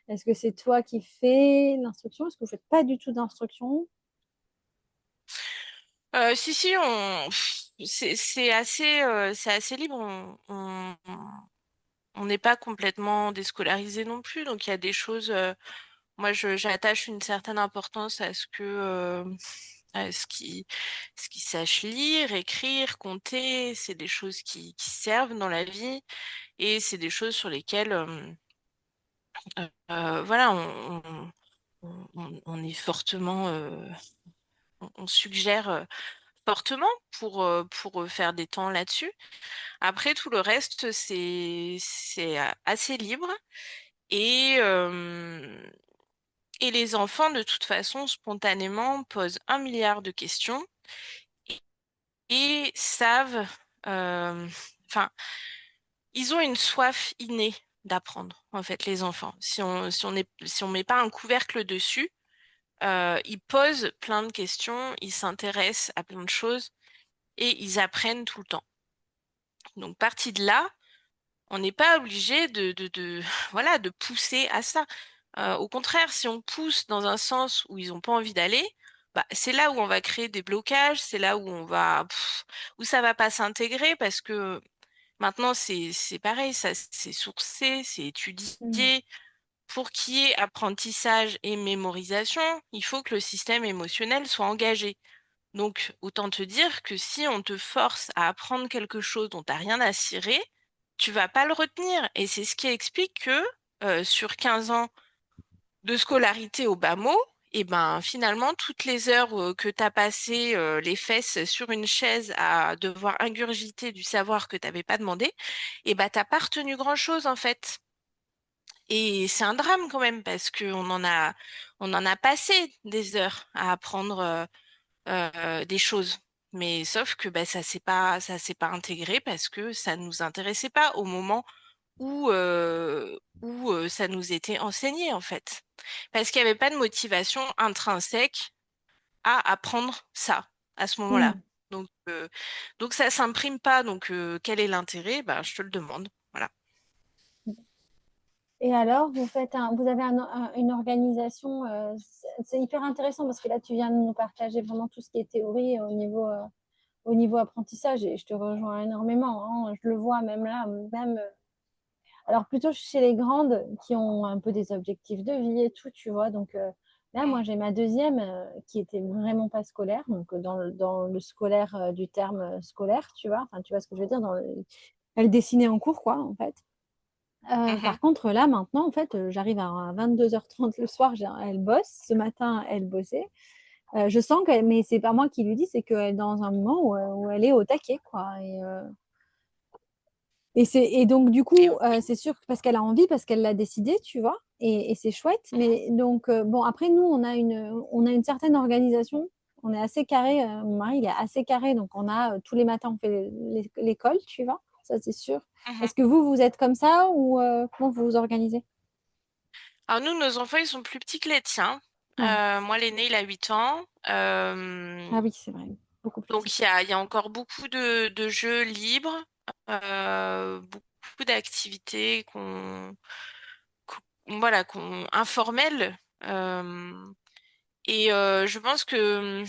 Est-ce que c'est toi qui fais l'instruction? Est-ce que vous faites pas du tout d'instruction? Si, si, c'est assez libre. On n'est pas complètement déscolarisé non plus. Donc, il y a des choses. Moi, j'attache une certaine importance à ce qu'ils sachent lire, écrire, compter. C'est des choses qui servent dans la vie et c'est des choses sur lesquelles, voilà, on est fortement, on suggère fortement pour faire des temps là-dessus. Après, tout le reste, c'est assez libre et, euh, et les enfants, de toute façon, spontanément, posent 1 milliard de questions et savent, euh, enfin, ils ont une soif innée d'apprendre, en fait, les enfants. Si on met pas un couvercle dessus, ils posent plein de questions, ils s'intéressent à plein de choses et ils apprennent tout le temps. Donc, parti de là, on n'est pas obligé voilà, de pousser à ça. Au contraire, si on pousse dans un sens où ils n'ont pas envie d'aller, c'est là où on va créer des blocages, c'est là où où ça va pas s'intégrer parce que maintenant c'est pareil, ça c'est sourcé, c'est Mm. étudié. Pour qu'il y ait apprentissage et mémorisation, il faut que le système émotionnel soit engagé. Donc, autant te dire que si on te force à apprendre quelque chose dont tu n'as rien à cirer, tu vas pas le retenir. Et c'est ce qui explique que sur 15 ans de scolarité au bas mot, et ben finalement, toutes les heures que tu as passées les fesses sur une chaise à devoir ingurgiter du savoir que tu n'avais pas demandé, et ben t'as pas retenu grand-chose en fait. Et c'est un drame quand même parce qu'on en a passé des heures à apprendre des choses. Mais sauf que ça s'est pas intégré parce que ça nous intéressait pas au moment où ça nous était enseigné en fait. Parce qu'il n'y avait pas de motivation intrinsèque à apprendre ça à ce Mm. moment-là. Donc ça s'imprime pas. Donc quel est l'intérêt? Bah, je te le demande. Voilà. Et alors, vous avez une organisation, c'est hyper intéressant parce que là, tu viens de nous partager vraiment tout ce qui est théorie au niveau apprentissage et je te rejoins énormément, hein. Je le vois même là, même, alors plutôt chez les grandes qui ont un peu des objectifs de vie et tout, tu vois. Donc là, moi, j'ai ma deuxième qui était vraiment pas scolaire, donc dans le scolaire du terme scolaire, tu vois. Enfin, tu vois ce que je veux dire, elle dessinait en cours, quoi, en fait. Mhm. Par contre, là, maintenant, en fait, j'arrive à 22h30 le soir, elle bosse. Ce matin, elle bossait. Je sens que, mais c'est pas moi qui lui dis, c'est qu'elle est dans un moment où elle est au taquet, quoi. Et donc, du Et coup, oui. c'est sûr que parce qu'elle a envie, parce qu'elle l'a décidé, tu vois, et c'est chouette. Mhm. Mais donc, bon, après, nous, on a une certaine organisation. On est assez carré. Mon mari, il est assez carré. Donc, on a tous les matins, on fait l'école, tu vois, ça, c'est sûr. Mhm. Est-ce que vous êtes comme ça ou comment vous vous organisez? Alors nous, nos enfants, ils sont plus petits que les tiens. Ouais. Moi, l'aîné, il a 8 ans. Ah oui, c'est vrai. Beaucoup plus petit. Donc il y a encore beaucoup de jeux libres, beaucoup d'activités voilà, informelles. Euh, je pense que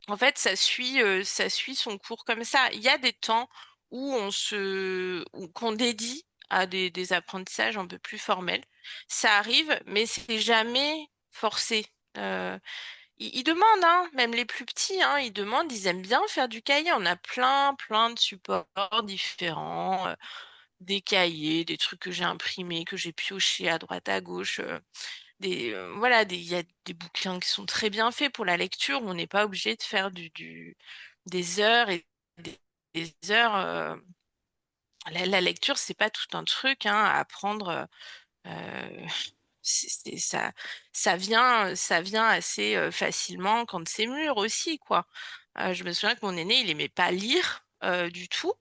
en fait, ça suit son cours comme ça. Il y a des temps où qu'on dédie à des apprentissages un peu plus formels. Ça arrive, mais c'est jamais forcé. Euh, ils demandent, hein, même les plus petits, hein, ils demandent, ils aiment bien faire du cahier. On a plein de supports différents, des cahiers, des trucs que j'ai imprimés, que j'ai piochés à droite, à gauche. Voilà, il y a des bouquins qui sont très bien faits pour la lecture. On n'est pas obligé de faire des heures et des heures. La lecture, c'est pas tout un truc, hein, à apprendre. euh, ça, ça vient assez facilement quand c'est mûr aussi, quoi. Je me souviens que mon aîné, il aimait pas lire du tout.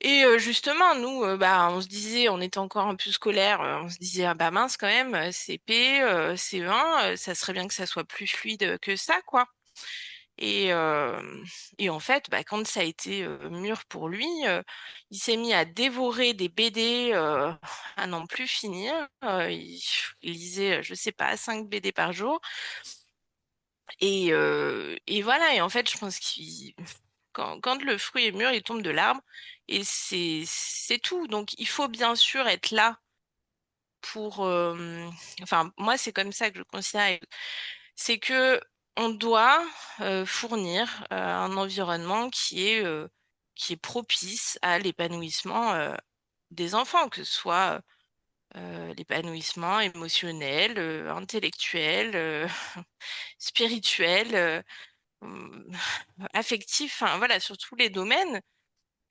Et justement, nous, bah, on se disait, on était encore un peu scolaire, on se disait, ah bah mince quand même, CP, CE1, ça serait bien que ça soit plus fluide que ça, quoi. Et, euh, et en fait, bah, quand ça a été mûr pour lui, il s'est mis à dévorer des BD à n'en plus finir. Il lisait, je sais pas, 5 BD par jour. Et voilà, et en fait, je pense qu'il quand le fruit est mûr, il tombe de l'arbre et c'est tout. Donc il faut bien sûr être là pour enfin moi c'est comme ça que je considère, c'est que on doit fournir un environnement qui est propice à l'épanouissement des enfants, que ce soit l'épanouissement émotionnel, intellectuel, spirituel, hum, affectif, enfin voilà, sur tous les domaines.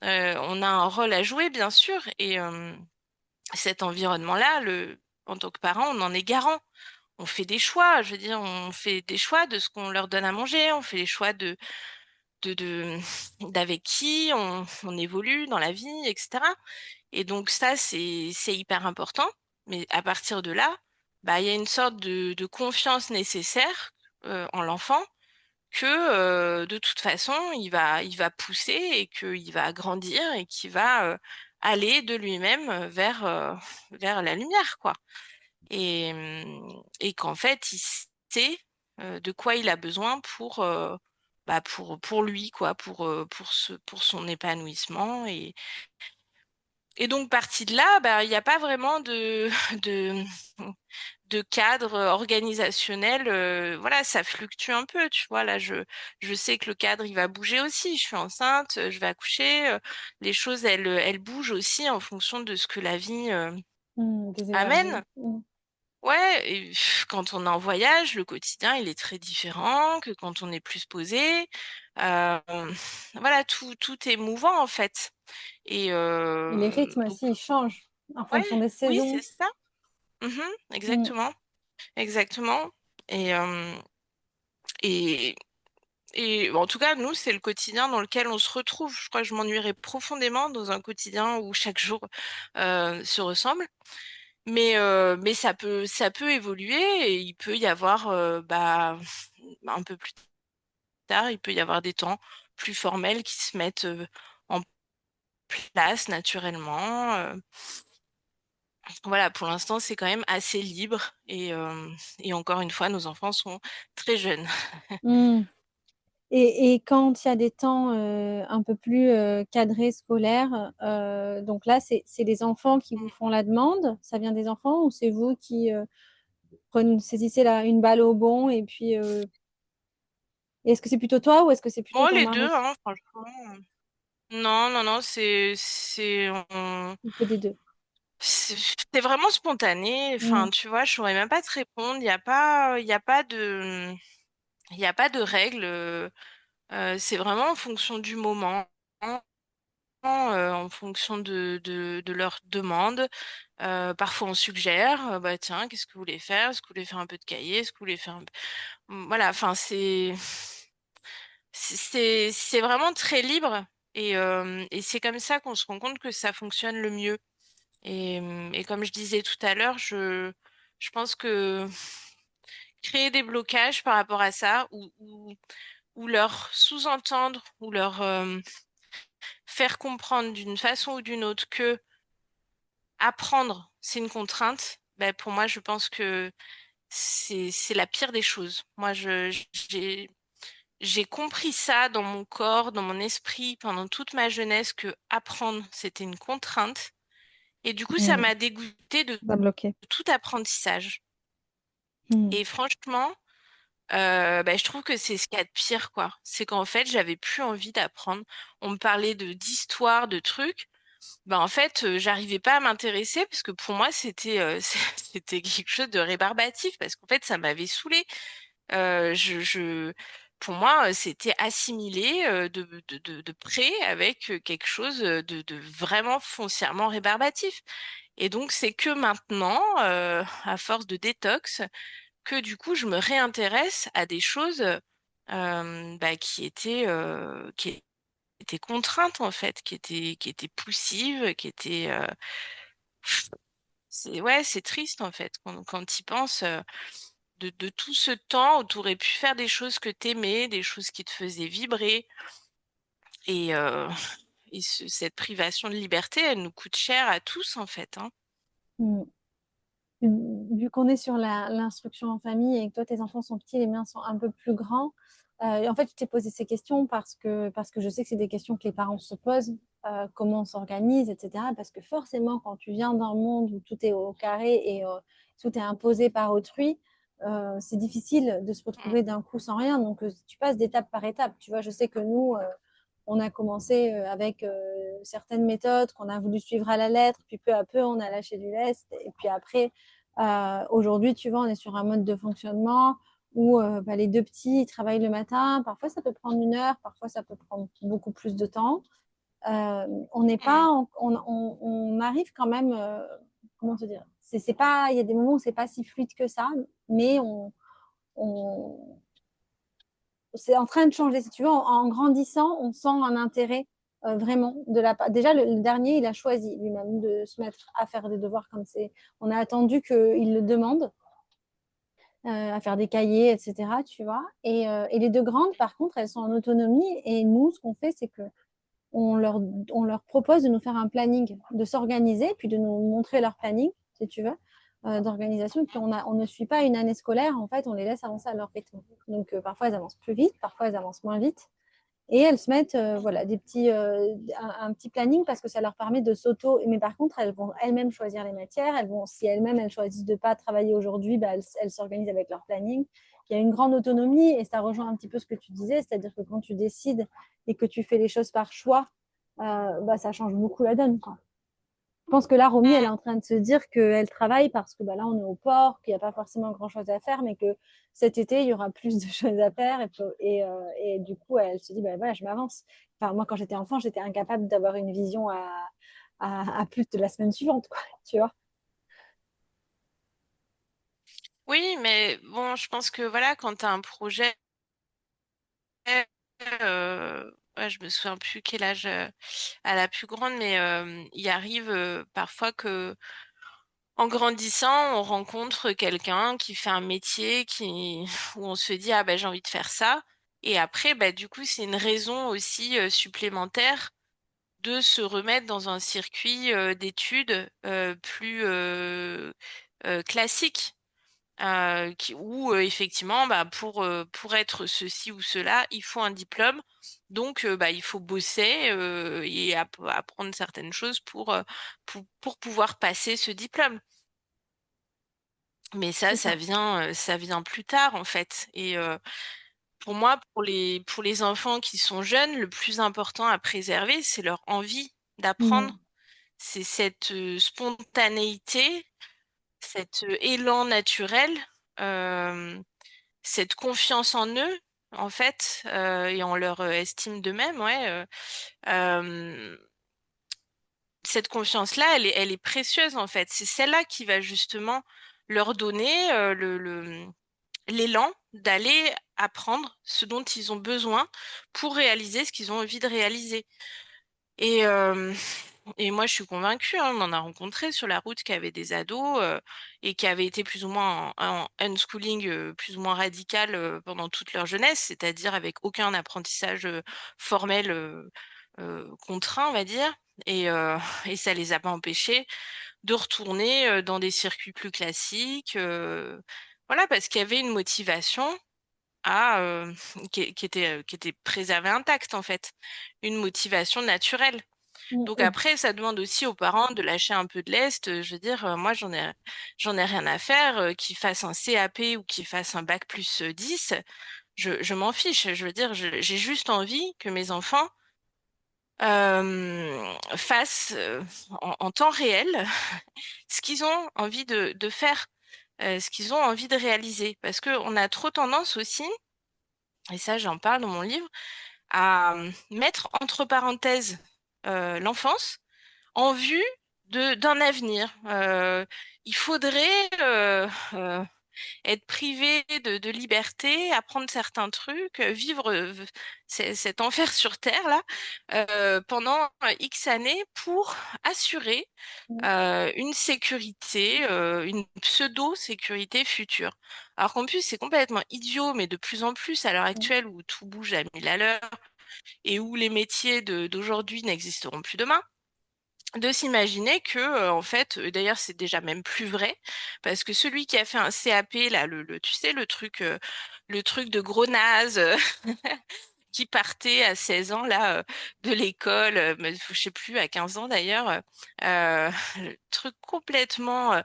On a un rôle à jouer, bien sûr, et cet environnement-là, en tant que parent, on en est garant. On fait des choix, je veux dire, on fait des choix de ce qu'on leur donne à manger, on fait des choix de, de- d'avec qui on évolue dans la vie, etc. Et donc ça, c'est hyper important. Mais à partir de là, bah, il y a une sorte de confiance nécessaire en l'enfant que de toute façon, il va pousser et qu'il va grandir et qu'il va aller de lui-même vers la lumière, quoi. Et qu'en fait, il sait de quoi il a besoin pour lui, quoi, pour son épanouissement. Et donc, parti de là, bah, il n'y a pas vraiment de, de cadre organisationnel. Voilà, ça fluctue un peu, tu vois. Là, je sais que le cadre, il va bouger aussi. Je suis enceinte, je vais accoucher. Les choses, elles bougent aussi en fonction de ce que la vie Des énergies. amène. Ouais, et quand on est en voyage, le quotidien, il est très différent que quand on est plus posé. Euh, voilà, tout est mouvant, en fait. Et Et les rythmes donc, aussi, ils changent en ouais, fonction des oui, c'est saisons. ça. Mhm, Mm. exactement. Exactement. Et, euh, et, et en tout cas, nous, c'est le quotidien dans lequel on se retrouve. Je crois que je m'ennuierais profondément dans un quotidien où chaque jour se ressemble. Mais ça peut évoluer et il peut y avoir bah, un peu plus tard, il peut y avoir des temps plus formels qui se mettent en place naturellement. Voilà, pour l'instant, c'est quand même assez libre et encore une fois, nos enfants sont très jeunes. Hmm. Et quand il y a des temps un peu plus cadrés scolaires, donc là, c'est les enfants qui vous font la demande? Ça vient des enfants ou c'est vous qui saisissez une balle au bon et puis est-ce que c'est plutôt toi ou est-ce que c'est plutôt Bon, ton les deux, mari? hein, franchement. Non, non, non, Un peu des deux. c'est vraiment spontané. Hmm. Enfin, tu vois, je saurais même pas te répondre. Il y a pas de règles. C'est vraiment en fonction du moment, en fonction de leurs demandes. Parfois, on suggère, bah tiens, qu'est-ce que vous voulez faire? Est-ce que vous voulez faire un peu de cahier? Est-ce que vous voulez faire un peu... Voilà, enfin, c'est vraiment très libre et c'est comme ça qu'on se rend compte que ça fonctionne le mieux. Et comme je disais tout à l'heure, je pense que créer des blocages par rapport à ça ou leur sous-entendre ou leur faire comprendre d'une façon ou d'une autre que apprendre, c'est une contrainte, ben pour moi, je pense que c'est la pire des choses. Moi, j'ai compris ça dans mon corps, dans mon esprit pendant toute ma jeunesse que apprendre, c'était une contrainte. Et du coup, ça Hmm. m'a dégoûtée de Ça a bloqué. tout apprentissage. Hmm. Et franchement, bah, je trouve que c'est ce qu'il y a de pire, quoi. C'est qu'en fait, j'avais plus envie d'apprendre. On me parlait d'histoire, de trucs. Bah, en fait, j'arrivais pas à m'intéresser parce que pour moi, c'était quelque chose de rébarbatif parce qu'en fait, ça m'avait saoulée. Pour moi, c'était assimilé de près avec quelque chose de vraiment foncièrement rébarbatif. Et donc, c'est que maintenant, à force de détox, que du coup, je me réintéresse à des choses bah, qui étaient contraintes, en fait, qui étaient poussives, qui étaient... ouais, c'est triste, en fait, quand tu y penses. De tout ce temps où tu aurais pu faire des choses que t'aimais, des choses qui te faisaient vibrer. Et, euh, et cette privation de liberté, elle nous coûte cher à tous, en fait, hein. Hmm. Vu qu'on est sur l'instruction en famille et que toi, tes enfants sont petits, les miens sont un peu plus grands, et en fait, je t'ai posé ces questions parce que je sais que c'est des questions que les parents se posent, comment on s'organise, etc. Parce que forcément, quand tu viens d'un monde où tout est au carré et tout est imposé par autrui, c'est difficile de se Mm. retrouver d'un coup sans rien. Donc, tu passes d'étape par étape. Tu vois, je sais que nous, on a commencé avec certaines méthodes qu'on a voulu suivre à la lettre, puis peu à peu, on a lâché du lest. Et puis après, aujourd'hui, tu vois, on est sur un mode de fonctionnement où bah, les deux petits ils travaillent le matin. Parfois, ça peut prendre 1 heure, parfois, ça peut prendre beaucoup plus de temps. On n'est pas, Mm. on arrive quand même, comment te dire, c'est pas, il y a des moments où c'est pas si fluide que ça, mais on, c'est en train de changer. Si tu veux, en grandissant, on sent un intérêt vraiment de la part. Déjà, le dernier, il a choisi lui-même de se mettre à faire des devoirs comme c'est. On a attendu qu'il le demande, à faire des cahiers, etc. Tu vois. Et les deux grandes, par contre, elles sont en autonomie. Et nous, ce qu'on fait, c'est que on leur, on leur propose de nous faire un planning, de s'organiser, puis de nous montrer leur planning, si tu veux, d'organisation. Puis on ne suit pas une année scolaire, en fait, on les laisse avancer à leur rythme. Donc parfois elles avancent plus vite, parfois elles avancent moins vite. Et elles se mettent voilà, un petit planning parce que ça leur permet de s'auto. Mais par contre, elles vont elles-mêmes choisir les matières. Elles vont, si elles-mêmes elles choisissent de ne pas travailler aujourd'hui, bah, elles s'organisent avec leur planning. Il y a une grande autonomie et ça rejoint un petit peu ce que tu disais, c'est-à-dire que quand tu décides et que tu fais les choses par choix, bah, ça change beaucoup la donne, quoi. Je pense que là, Romy, elle est Mm. en train de se dire qu'elle travaille parce que bah, là, on est au port, qu'il n'y a pas forcément grand-chose à faire, mais que cet été, il y aura plus de choses à faire. Et du coup, elle se dit, bah, voilà, je m'avance. Enfin, moi, quand j'étais enfant, j'étais incapable d'avoir une vision à plus de la semaine suivante, quoi, tu vois. Oui, mais bon, je pense que voilà, quand tu as un projet, ouais, je me souviens plus quel âge à la plus grande, mais il arrive parfois que en grandissant, on rencontre quelqu'un qui fait un métier où on se dit, ah ben j'ai envie de faire ça. Et après, bah, du coup, c'est une raison aussi supplémentaire de se remettre dans un circuit d'études plus classique. Où effectivement, bah, pour être ceci ou cela, il faut un diplôme. Donc, bah, il faut bosser et apprendre certaines choses pour pouvoir passer ce diplôme. Mais C'est ça ça. ça vient plus tard en fait. Et pour moi, pour les enfants qui sont jeunes, le plus important à préserver, c'est leur envie Mm. d'apprendre. C'est cette spontanéité, cet élan naturel. euh, cette confiance en eux, en fait, et en leur estime d'eux-mêmes, ouais. Euh, cette confiance-là, elle est précieuse, en fait. C'est celle-là qui va justement leur donner l'élan d'aller apprendre ce dont ils ont besoin pour réaliser ce qu'ils ont envie de réaliser. Et, euh, et moi, je suis convaincue, hein, on en a rencontré sur la route qui avaient des ados et qui avaient été plus ou moins en unschooling plus ou moins radical pendant toute leur jeunesse, c'est-à-dire avec aucun apprentissage formel contraint, on va dire. Et, euh, et ça les a pas empêchés de retourner dans des circuits plus classiques. Voilà, parce qu'il y avait une motivation à, qui était préservée intacte, en fait. Une motivation naturelle. Mm. Donc après, ça demande aussi aux parents de lâcher un peu de lest. Je veux dire, moi, j'en ai rien à faire. Qu'ils fassent un CAP ou qu'ils fassent un bac plus 10, je m'en fiche. Je veux dire, j'ai juste envie que mes enfants fassent en temps réel ce qu'ils ont envie de faire, ce qu'ils ont envie de réaliser. Parce qu'on a trop tendance aussi, et ça, j'en parle dans mon livre, à mettre entre parenthèses l'enfance en vue d'un avenir. Il faudrait être privé de liberté, apprendre certains trucs, vivre cet enfer sur Terre là pendant X années pour assurer Mm. une sécurité, une pseudo-sécurité future. Alors qu'en plus, c'est complètement idiot, mais de plus en plus à l'heure Mm. actuelle où tout bouge à 1000 à l'heure et où les métiers d'aujourd'hui n'existeront plus demain, de s'imaginer que en fait d'ailleurs c'est déjà même plus vrai parce que celui qui a fait un CAP là tu sais le truc de gros naze qui partait à 16 ans là de l'école mais je sais plus à 15 ans d'ailleurs le truc complètement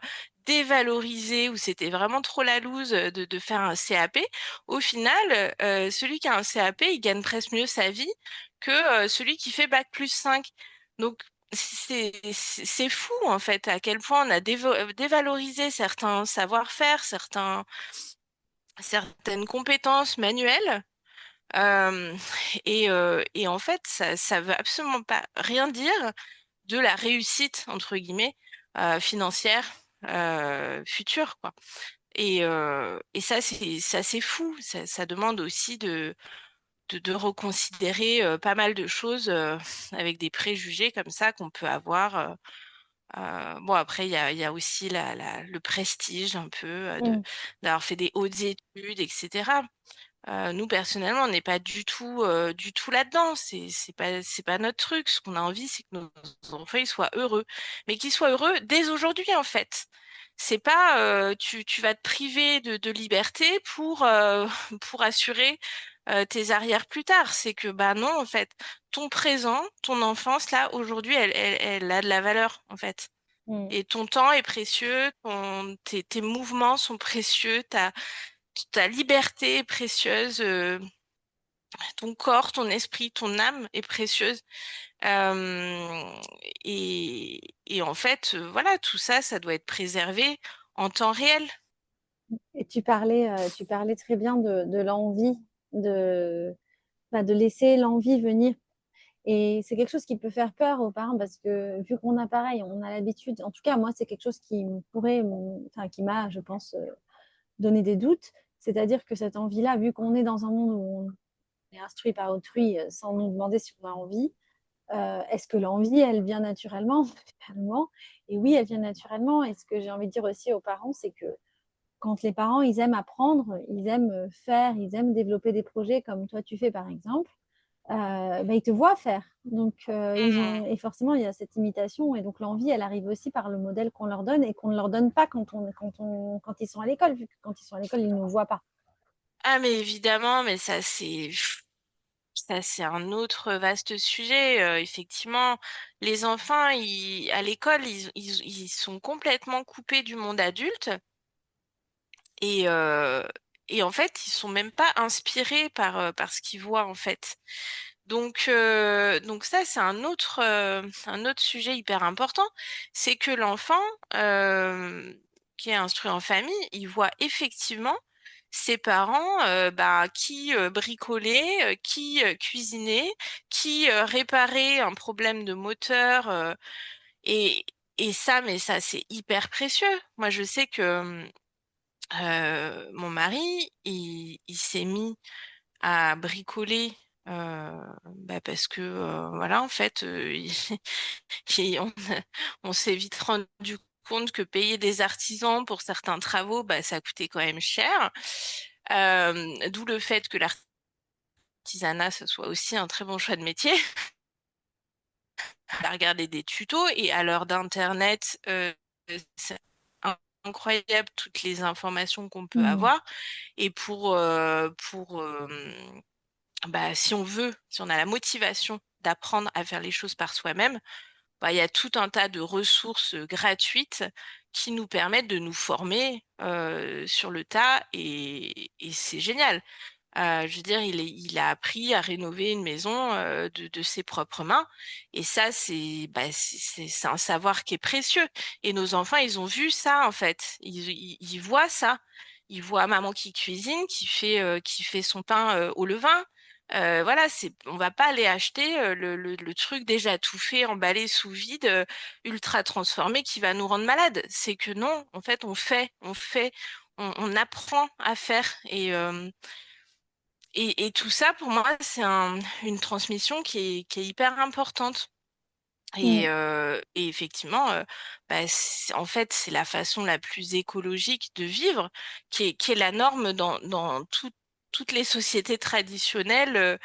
dévalorisé où c'était vraiment trop la loose de faire un CAP. Au final celui qui a un CAP il gagne presque mieux sa vie que celui qui fait bac+5. Donc c'est fou en fait à quel point on a dévalorisé certains savoir-faire, certaines compétences manuelles. Euh, et en fait, ça veut absolument pas rien dire de la réussite, entre guillemets, financière future, quoi. Et ça, c'est fou. Ça demande aussi de reconsidérer pas mal de choses avec des préjugés comme ça qu'on peut avoir. Bon, après, il y a aussi le prestige un peu Mm. d'avoir fait des hautes études, etc. Nous, personnellement, on n'est pas du tout là-dedans. C'est pas notre truc. Ce qu'on a envie, c'est que nos enfants ils soient heureux. Mais qu'ils soient heureux dès aujourd'hui, en fait. C'est pas, tu vas te priver de liberté pour assurer tes arrières plus tard. C'est que, bah non, en fait, ton présent, ton enfance, là, aujourd'hui, elle a de la valeur, en fait. Mm. Et ton temps est précieux, tes mouvements sont précieux, ta liberté est précieuse, ton corps, ton esprit, ton âme est précieuse. Euh, et en fait, voilà, tout ça, ça doit être préservé en temps réel. Et tu parlais très bien de l'envie, de, de laisser l'envie venir. Et c'est quelque chose qui peut faire peur aux parents parce que vu qu'on a pareil, on a l'habitude, en tout cas moi c'est quelque chose qui enfin qui m'a, je pense, donné des doutes. C'est-à-dire que cette envie-là, vu qu'on est dans un monde où on est instruit par autrui sans nous demander si on a envie, est-ce que l'envie, elle vient naturellement finalement? Et oui, elle vient naturellement. Et ce que j'ai envie de dire aussi aux parents, c'est que quand les parents, ils aiment apprendre, ils aiment faire, ils aiment développer des projets comme toi tu fais par exemple, ils te voient faire. Donc, Mmh. et forcément, il y a cette imitation. Et donc, l'envie, elle arrive aussi par le modèle qu'on leur donne et qu'on ne leur donne pas quand ils sont à l'école, vu que quand ils sont à l'école, ils ne nous voient pas. Ah, mais évidemment, mais ça, c'est un autre vaste sujet. Effectivement, les enfants, à l'école, ils sont complètement coupés du monde adulte et, euh, et en fait, ils sont même pas inspirés par ce qu'ils voient en fait. Donc ça, c'est un autre sujet hyper important. C'est que l'enfant qui est instruit en famille, il voit effectivement ses parents qui bricolaient, qui cuisinaient, qui réparaient un problème de moteur. Et, et ça, mais ça, c'est hyper précieux. Moi, je sais que mon mari, il s'est mis à bricoler parce que voilà en fait on s'est vite rendu compte que payer des artisans pour certains travaux ça coûtait quand même cher. D'où le fait que l'artisanat ce soit aussi un très bon choix de métier. À regarder des tutos et à l'heure d'internet c'est incroyable toutes les informations qu'on peut Mm. avoir et si on veut, si on a la motivation d'apprendre à faire les choses par soi-même, il y a tout un tas de ressources gratuites qui nous permettent de nous former sur le tas et c'est génial. Je veux dire, il a appris à rénover une maison de ses propres mains et ça, c'est un savoir qui est précieux. Et nos enfants, ils ont vu ça en fait. Ils voient ça. Ils voient maman qui cuisine, qui fait son pain au levain. Voilà, on va pas aller acheter le truc déjà tout fait, emballé sous vide, ultra transformé qui va nous rendre malades. C'est que non, en fait, on apprend à faire et tout ça, pour moi, c'est une transmission qui est hyper importante. Mm. Et effectivement, en fait, c'est la façon la plus écologique de vivre, qui est la norme dans toutes les sociétés traditionnelles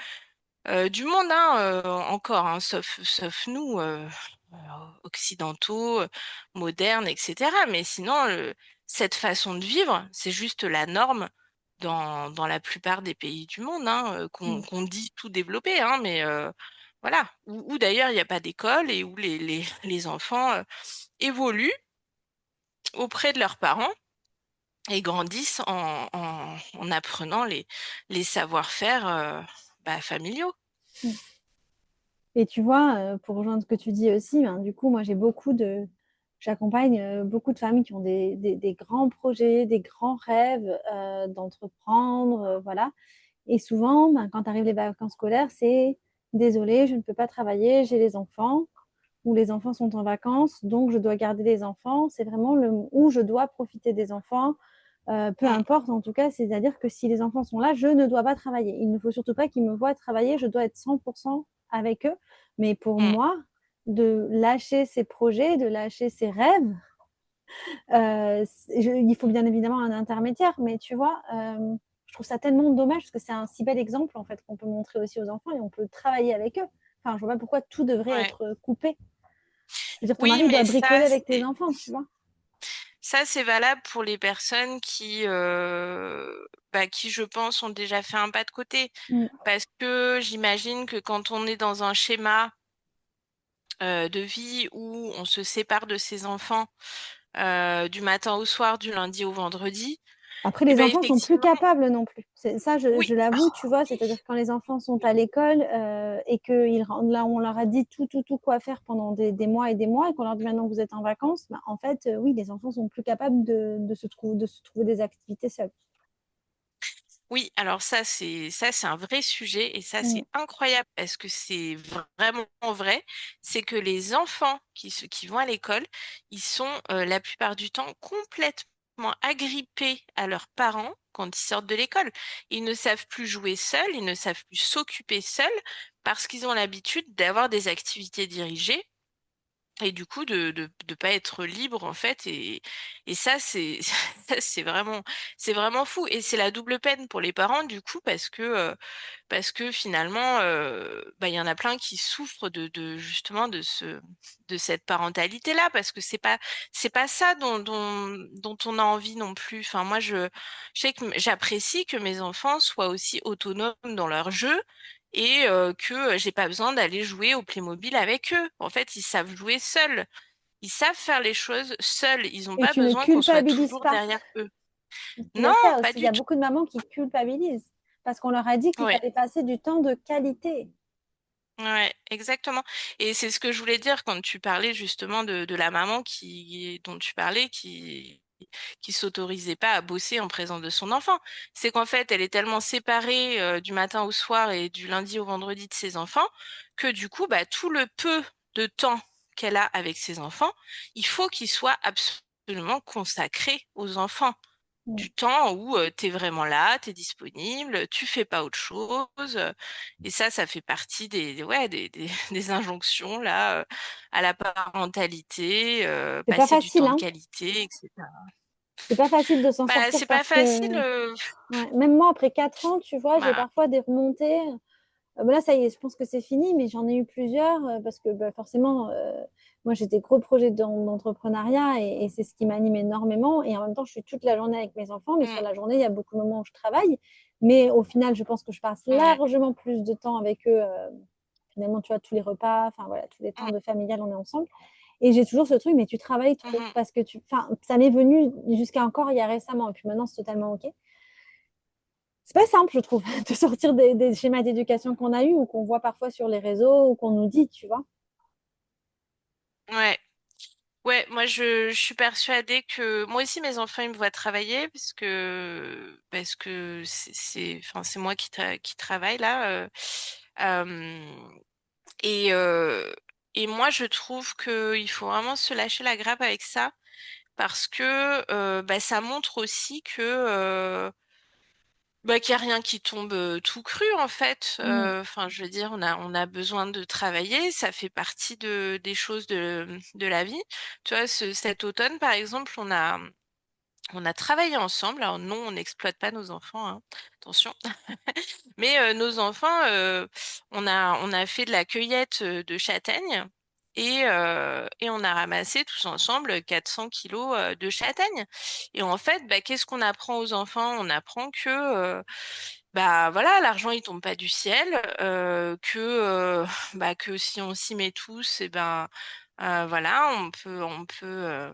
du monde, hein, encore, hein, sauf nous, euh, occidentaux, modernes, etc. Mais sinon, cette façon de vivre, c'est juste la norme dans la plupart des pays du monde, hein, Mm. qu'on dit tout développé, hein, mais voilà. Où d'ailleurs, il n'y a pas d'école et où les enfants évoluent auprès de leurs parents et grandissent en apprenant les savoir-faire familiaux. Mm. Et tu vois, pour rejoindre ce que tu dis aussi, du coup, moi, j'accompagne beaucoup de familles qui ont des grands projets, des grands rêves d'entreprendre, voilà. Et souvent, quand arrivent les vacances scolaires, c'est désolé, je ne peux pas travailler, j'ai les enfants, ou les enfants sont en vacances, donc je dois garder les enfants. C'est vraiment où je dois profiter des enfants, peu Mm, importe en tout cas, c'est-à-dire que si les enfants sont là, je ne dois pas travailler. Il ne faut surtout pas qu'ils me voient travailler, je dois être 100% avec eux. Mais pour mm. moi, de lâcher ses projets, de lâcher ses rêves, il faut bien évidemment un intermédiaire, mais tu vois, je trouve ça tellement dommage parce que c'est un si bel exemple en fait qu'on peut montrer aussi aux enfants et on peut travailler avec eux. Enfin, je vois pas pourquoi tout devrait Ouais. être coupé. Je veux dire, ton Oui, mari doit mais bricoler avec tes enfants, tu vois. ça, c'est valable pour les personnes qui, je pense, ont déjà fait un pas de côté. Mm. Parce que j'imagine que quand on est dans un schéma de vie où on se sépare de ses enfants du matin au soir, du lundi au vendredi, Après, et les ben enfants sont plus effectivement, capables non plus. Ça, oui, je l'avoue, tu vois, c'est-à-dire que quand les enfants sont à l'école et que là, on leur a dit tout quoi faire pendant des mois et des mois, et qu'on leur dit maintenant que vous êtes en vacances, en fait, oui, les enfants sont plus capables de se trouver des activités seuls. oui, alors ça c'est un vrai sujet et ça Mm. c'est incroyable parce que c'est vraiment vrai, c'est que les enfants qui vont à l'école, ils sont la plupart du temps complètement agrippés à leurs parents quand ils sortent de l'école. Ils ne savent plus jouer seuls, ils ne savent plus s'occuper seuls parce qu'ils ont l'habitude d'avoir des activités dirigées et du coup de pas être libre en fait et ça c'est ça, c'est vraiment fou et c'est la double peine pour les parents du coup parce que finalement bah il y en a plein qui souffrent de justement de cette parentalité là parce que c'est pas ça dont on a envie non plus. Enfin moi je sais que j'apprécie que mes enfants soient aussi autonomes dans leur jeu et que j'ai pas besoin d'aller jouer au Playmobil avec eux. En fait, ils savent jouer seuls. Ils savent faire les choses seuls. Ils n'ont Et pas tu ne besoin qu'on soit culpabilises toujours pas. derrière eux. Il y Non, a ça pas aussi. Il y du a tout. beaucoup de mamans qui culpabilisent parce qu'on leur a dit qu'il Ouais, fallait passer du temps de qualité. ouais, exactement. Et c'est ce que je voulais dire quand tu parlais justement de la maman dont tu parlais, qui s'autorisait pas à bosser en présence de son enfant. C'est qu'en fait, elle est tellement séparée du matin au soir et du lundi au vendredi de ses enfants que du coup, bah, tout le peu de temps qu'elle a avec ses enfants, il faut qu'il soit absolument consacré aux enfants. Mm. Du temps où tu es vraiment là, tu es disponible, tu fais pas autre chose. Et ça fait partie ouais, des injonctions là à la parentalité, C'est pas passer du facile, temps de hein. qualité, etc. C'est pas facile de s'en Bah, sortir c'est pas parce facile. que ouais, même moi, après 4 ans, tu vois, j'ai Bah, parfois des remontées. Bah là, ça y est, je pense que c'est fini, mais j'en ai eu plusieurs parce que bah, forcément, moi, j'ai des gros projets d'entrepreneuriat et c'est ce qui m'anime énormément. Et en même temps, je suis toute la journée avec mes enfants, mais sur mm, la journée, il y a beaucoup de moments où je travaille. Mais au final, je pense que je passe ouais, largement plus de temps avec eux. Finalement, tu vois, tous les repas, enfin voilà, tous les temps mm, de familial, on est ensemble. Et j'ai toujours ce truc, mais tu travailles trop mhm. parce que enfin, ça m'est venu jusqu'à encore il y a récemment, et puis maintenant, c'est totalement OK. C'est pas simple, je trouve, de sortir des schémas d'éducation qu'on a eus ou qu'on voit parfois sur les réseaux ou qu'on nous dit, tu vois. Ouais. Ouais, moi je suis persuadée que moi aussi mes enfants ils me voient travailler parce que enfin c'est moi qui travaille là euh, et euh, et moi je trouve que il faut vraiment se lâcher la grappe avec ça parce que bah, ça montre aussi que bah, qu'il n'y a rien qui tombe tout cru en fait. Mm. Enfin, je veux dire, on a besoin de travailler, ça fait partie des choses de la vie. Tu vois, cet automne, par exemple, on a travaillé ensemble. Alors non, on n'exploite pas nos enfants, hein. Attention. Mais nos enfants, on a fait de la cueillette de châtaignes et on a ramassé tous ensemble 400 kilos de châtaignes. Et en fait, bah, qu'est-ce qu'on apprend aux enfants? On apprend que bah voilà, l'argent il tombe pas du ciel, bah, que si on s'y met tous, et ben voilà, on peut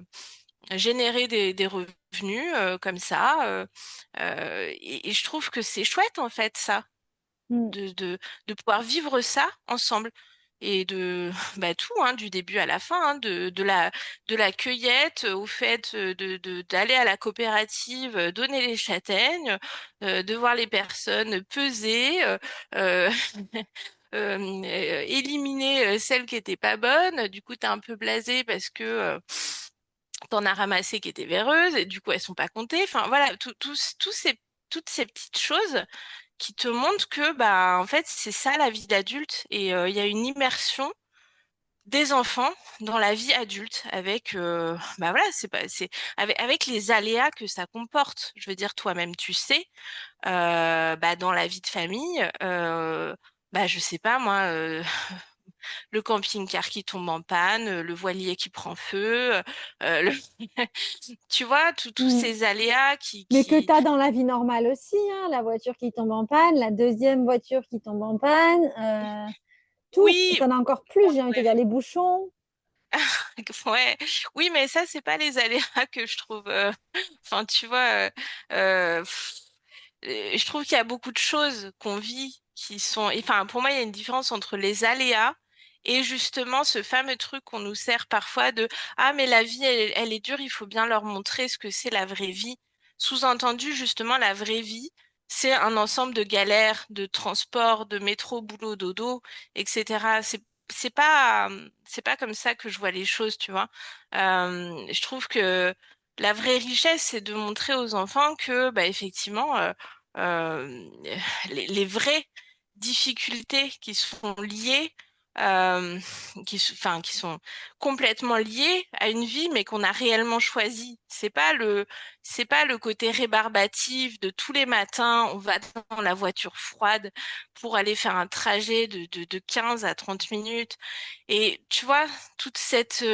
générer des revenus comme ça. Et je trouve que c'est chouette en fait ça Mm. de pouvoir vivre ça ensemble. Et bah, tout, hein, du début à la fin, hein, de la cueillette au fait d'aller à la coopérative, donner les châtaignes, de voir les personnes peser, euh, éliminer celles qui étaient pas bonnes. Du coup, t'es un peu blasé parce que t'en as ramassé qui étaient véreuses et du coup, elles sont pas comptées. Enfin, voilà, toutes ces petites choses qui te montre que bah en fait c'est ça la vie d'adulte et il y a une immersion des enfants dans la vie adulte avec bah voilà c'est avec les aléas que ça comporte. Je veux dire toi-même tu sais bah dans la vie de famille bah je sais pas moi le camping-car qui tombe en panne, le voilier qui prend feu, tu vois tous Mm. ces aléas Mais que tu as dans la vie normale aussi, hein, la voiture qui tombe en panne, la deuxième voiture qui tombe en panne, tout. oui Tu en as encore plus, j'ai envie de te ouais. dire, les bouchons. Ouais, oui, mais ça, c'est pas les aléas que je trouve. Enfin, tu vois, je trouve qu'il y a beaucoup de choses qu'on vit qui sont. Enfin, pour moi, il y a une différence entre les aléas et justement ce fameux truc qu'on nous sert parfois de ah, mais la vie, elle est dure, il faut bien leur montrer ce que c'est la vraie vie. Sous-entendu, justement, la vraie vie, c'est un ensemble de galères, de transport, de métro, boulot, dodo, etc. C'est pas comme ça que je vois les choses, tu vois. Je trouve que la vraie richesse, c'est de montrer aux enfants que, bah, effectivement, euh, les vraies difficultés qui sont liées qui sont complètement liées à une vie, mais qu'on a réellement choisie. C'est pas le côté rébarbatif de tous les matins, on va dans la voiture froide pour aller faire un trajet de 15 à 30 minutes. Et tu vois, toute cette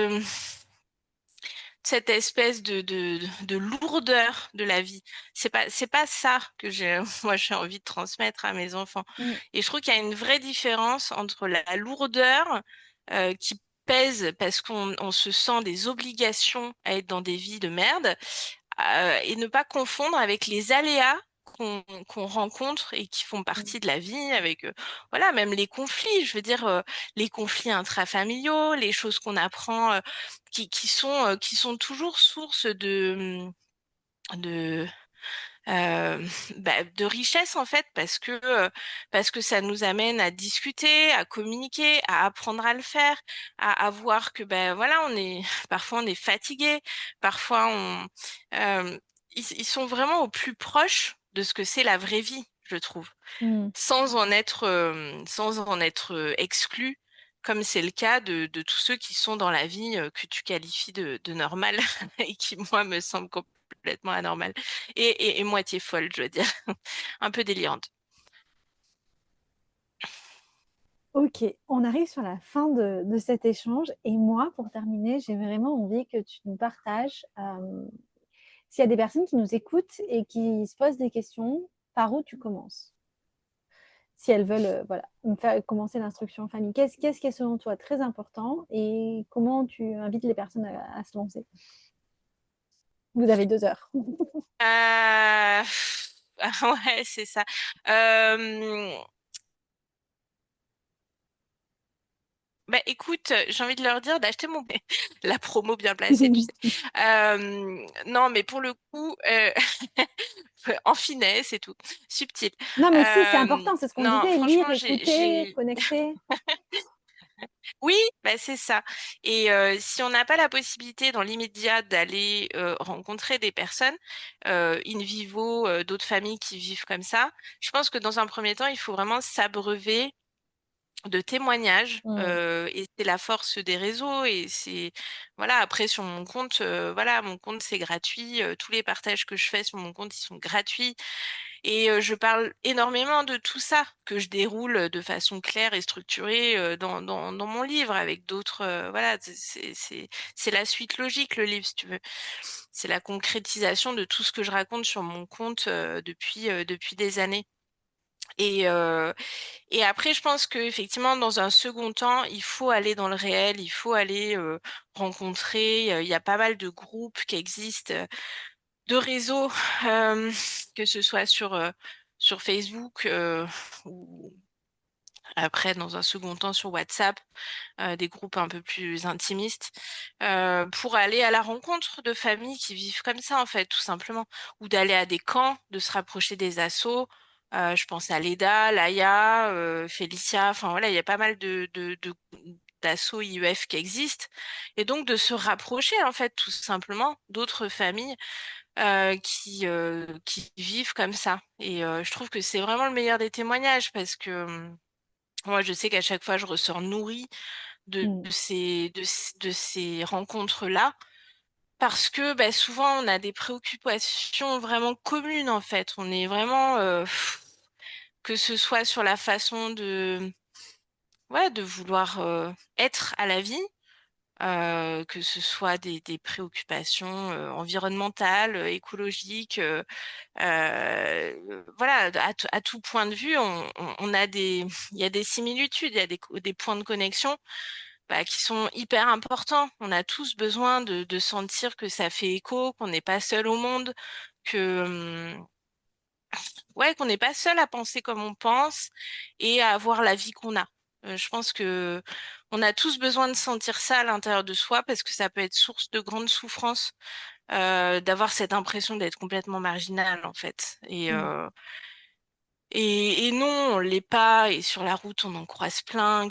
espèce de lourdeur de la vie. C'est pas ça que moi, j'ai envie de transmettre à mes enfants. Mm. Et je trouve qu'il y a une vraie différence entre la lourdeur, qui pèse parce on se sent des obligations à être dans des vies de merde, et ne pas confondre avec les aléas qu'on rencontre et qui font Mm. partie de la vie, avec voilà, même les conflits, je veux dire, les conflits intrafamiliaux, les choses qu'on apprend, qui sont toujours source de de richesse en fait, parce que ça nous amène à discuter, à communiquer, à apprendre à le faire, à voir que ben voilà, on est parfois on est fatigué, parfois ils sont vraiment au plus proche de ce que c'est la vraie vie, je trouve, Mm. sans en être exclus, comme c'est le cas de tous ceux qui sont dans la vie, que tu qualifies de normale et qui, moi, me semblent complètement anormales et moitié folle, je veux dire, un peu délirante. Ok, on arrive sur la fin de cet échange et moi, pour terminer, j'ai vraiment envie que tu nous partages s'il y a des personnes qui nous écoutent et qui se posent des questions, par où tu commences? Si elles veulent voilà, commencer l'instruction en famille, qu'est-ce qui est selon toi très important et comment tu invites les personnes à se lancer? Vous avez 2 heures. Euh... Ouais, c'est ça. Euh, Bah écoute, j'ai envie de leur dire d'acheter mon la promo bien placée, tu sais. Non, mais pour le coup, en finesse et tout, subtil. Non, mais si, c'est important, c'est ce qu'on Non, disait, lire, franchement, écouter, connecter. oui, bah c'est ça. Et si on n'a pas la possibilité dans l'immédiat d'aller rencontrer des personnes in vivo, d'autres familles qui vivent comme ça, je pense que dans un premier temps, il faut vraiment s'abreuver de témoignages, Mm. et c'est la force des réseaux et c'est voilà, après sur mon compte, voilà, mon compte c'est gratuit, tous les partages que je fais sur mon compte ils sont gratuits et je parle énormément de tout ça que je déroule de façon claire et structurée, dans mon livre avec d'autres, voilà, c'est la suite logique, le livre, si tu veux, c'est la concrétisation de tout ce que je raconte sur mon compte, depuis des années. Et, euh, et après, je pense que effectivement, dans un second temps, il faut aller dans le réel, il faut aller rencontrer. Il y a pas mal de groupes qui existent, de réseaux, euh, que ce soit sur Facebook, ou après, dans un second temps, sur WhatsApp, des groupes un peu plus intimistes, pour aller à la rencontre de familles qui vivent comme ça, en fait, tout simplement, ou d'aller à des camps, de se rapprocher des assos. Je pense à Leda, Laïa, Félicia, enfin voilà, il y a pas mal d'assos IEF qui existent, et donc de se rapprocher, en fait, tout simplement, d'autres familles qui vivent comme ça. Et je trouve que c'est vraiment le meilleur des témoignages, parce que moi, je sais qu'à chaque fois, je ressors nourrie Mm. de ces rencontres-là, parce que bah, souvent on a des préoccupations vraiment communes en fait. On est vraiment, que ce soit sur la façon ouais, de vouloir être à la vie, que ce soit des préoccupations environnementales, écologiques, voilà, à tout point de vue, on a il y a des similitudes, il y a des points de connexion bah, qui sont hyper importants. On a tous besoin de sentir que ça fait écho, qu'on n'est pas seul au monde, que ouais, qu'on n'est pas seul à penser comme on pense et à avoir la vie qu'on a. Je pense que on a tous besoin de sentir ça à l'intérieur de soi parce que ça peut être source de grande souffrance, d'avoir cette impression d'être complètement marginal en fait. Mm. Et non, on l'est pas. Et sur la route, on en croise plein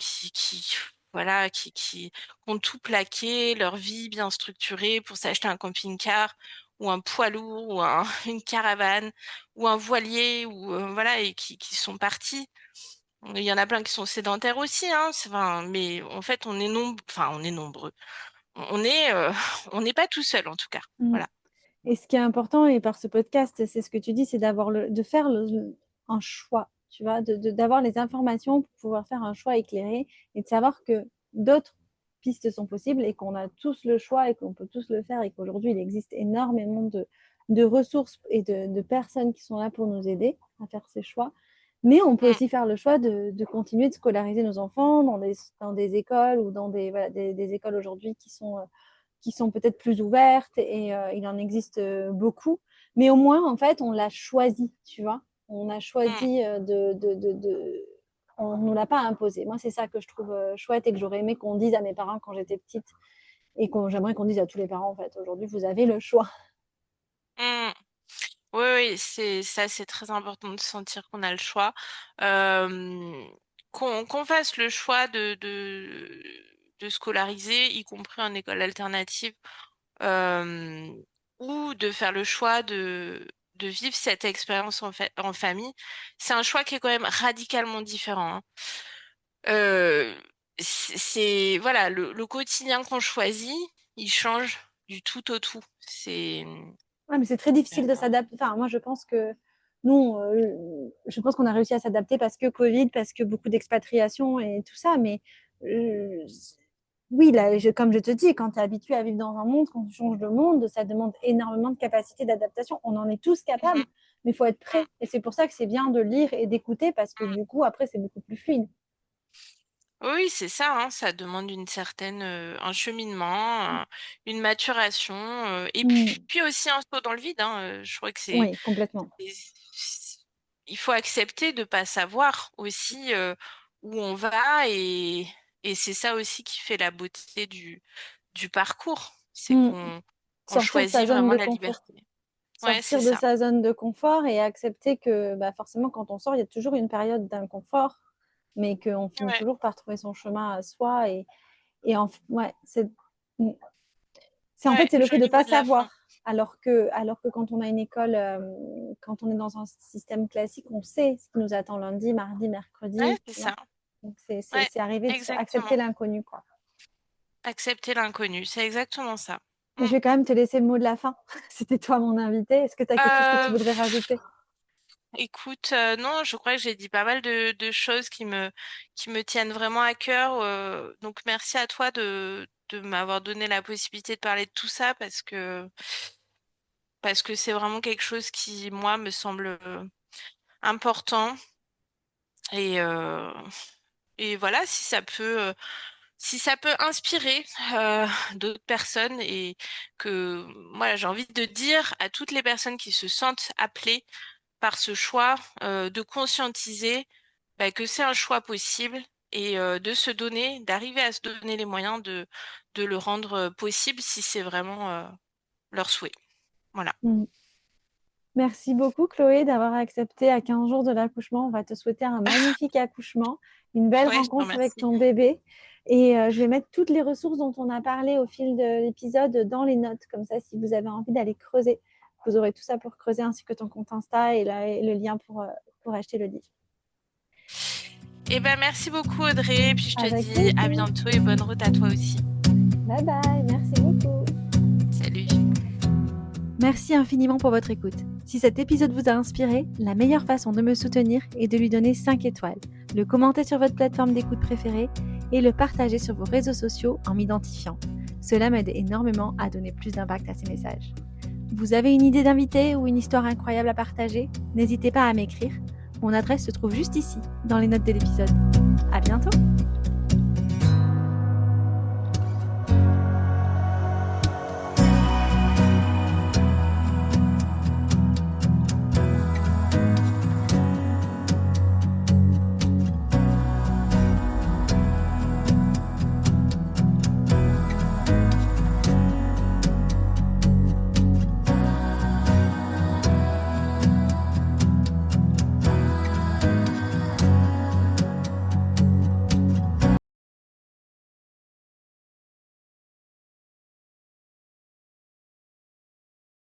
voilà, qui ont tout plaqué, leur vie bien structurée pour s'acheter un camping-car ou un poids lourd ou une caravane ou un voilier ou voilà et qui sont partis. Il y en a plein qui sont sédentaires aussi, hein. Mais en fait, on est nombreux. On est, on n'est pas tout seul en tout cas. Mm. Voilà. Et ce qui est important, et par ce podcast, c'est ce que tu dis, c'est de faire un choix, tu vois, d'avoir les informations pour pouvoir faire un choix éclairé et de savoir que d'autres pistes sont possibles et qu'on a tous le choix et qu'on peut tous le faire et qu'aujourd'hui, il existe énormément de ressources et de personnes qui sont là pour nous aider à faire ces choix. Mais on peut Mm. aussi faire le choix de continuer de scolariser nos enfants dans des écoles ou dans des écoles aujourd'hui qui sont peut-être plus ouvertes et il en existe beaucoup. Mais au moins, en fait, on l'a choisi, tu vois. On a Mm. choisi on ne nous l'a pas imposé. Moi, c'est ça que je trouve chouette et que j'aurais aimé qu'on dise à mes parents quand j'étais petite et que j'aimerais qu'on dise à tous les parents, en fait. Aujourd'hui, vous avez le choix. Mm. Oui, oui, c'est très important de sentir qu'on a le choix. Euh, qu'on fasse le choix de scolariser, y compris en école alternative, euh, ou de faire le choix de vivre cette expérience en famille. C'est un choix qui est quand même radicalement différent, hein. Euh, voilà, le quotidien qu'on choisit, il change du tout au tout. Ouais, mais c'est très difficile de Euh, s'adapter. Enfin, moi, je pense que nous, je pense qu'on a réussi à s'adapter parce que Covid, parce que beaucoup d'expatriation et tout ça. Mais euh, oui, là, comme je te dis, quand tu es habitué à vivre dans un monde, quand tu changes de monde, ça demande énormément de capacité d'adaptation. On en est tous capables, mhm, mais il faut être mhm, prêt. Et c'est pour ça que c'est bien de lire et d'écouter parce que mhm. du coup, après, c'est beaucoup plus fluide. Oui, c'est ça, hein, ça demande un cheminement, une maturation, et Mm. puis aussi un saut dans le vide, hein. Je crois que Oui, complètement. il faut accepter de pas savoir aussi où on va, et c'est ça aussi qui fait la beauté du parcours, c'est Mm. qu'on Sortir de sa choisit zone vraiment de la confort. liberté. Ouais, c'est Sortir de ça. sa zone de confort et accepter que bah, forcément, quand on sort, il y a toujours une période d'inconfort, mais qu'on finit Ouais, toujours par trouver son chemin à soi. Ouais, en fait, ouais, c'est le fait de joli ne pas mot de la fin. savoir. Alors que quand on a une école, quand on est dans un système classique, on sait ce qui nous attend lundi, mardi, Ouais, mercredi, c'est tu vois. ça. Donc, Ouais, c'est arriver de accepter exactement. l'inconnu, quoi. Accepter l'inconnu, c'est exactement ça. Mais Mm. je vais quand même te laisser le mot de la fin. C'était toi mon invité. Est-ce que tu as quelque chose que tu Euh, voudrais rajouter? Écoute, non, je crois que j'ai dit pas mal de choses qui me tiennent vraiment à cœur. Donc merci à toi de m'avoir donné la possibilité de parler de tout ça, parce que c'est vraiment quelque chose qui, moi, me semble important. Et, euh, et voilà, si ça peut inspirer d'autres personnes, et que moi, j'ai envie de dire à toutes les personnes qui se sentent appelées par ce choix, de conscientiser que c'est un choix possible, et de se donner, d'arriver à se donner les moyens de le rendre possible si c'est vraiment leur souhait. Voilà. Mm. Merci beaucoup, Chloé, d'avoir accepté à 15 jours de l'accouchement. On va te souhaiter un magnifique accouchement, une belle Ouais, je te rencontre avec remercie. ton bébé. Et je vais mettre toutes les ressources dont on a parlé au fil de l'épisode dans les notes. Comme ça, si vous avez envie d'aller creuser, vous aurez tout ça pour creuser, ainsi que ton compte Insta et le lien pour acheter le livre. Eh ben, merci beaucoup, Audrey. Et puis je te Avec dis à plaisir. bientôt et bonne route à toi aussi. Bye bye. Merci beaucoup. Salut. Merci infiniment pour votre écoute. Si cet épisode vous a inspiré, la meilleure façon de me soutenir est de lui donner 5 étoiles, le commenter sur votre plateforme d'écoute préférée et le partager sur vos réseaux sociaux en m'identifiant. Cela m'aide énormément à donner plus d'impact à ces messages. Vous avez une idée d'invité ou une histoire incroyable à partager? N'hésitez pas à m'écrire. Mon adresse se trouve juste ici, dans les notes de l'épisode. À bientôt!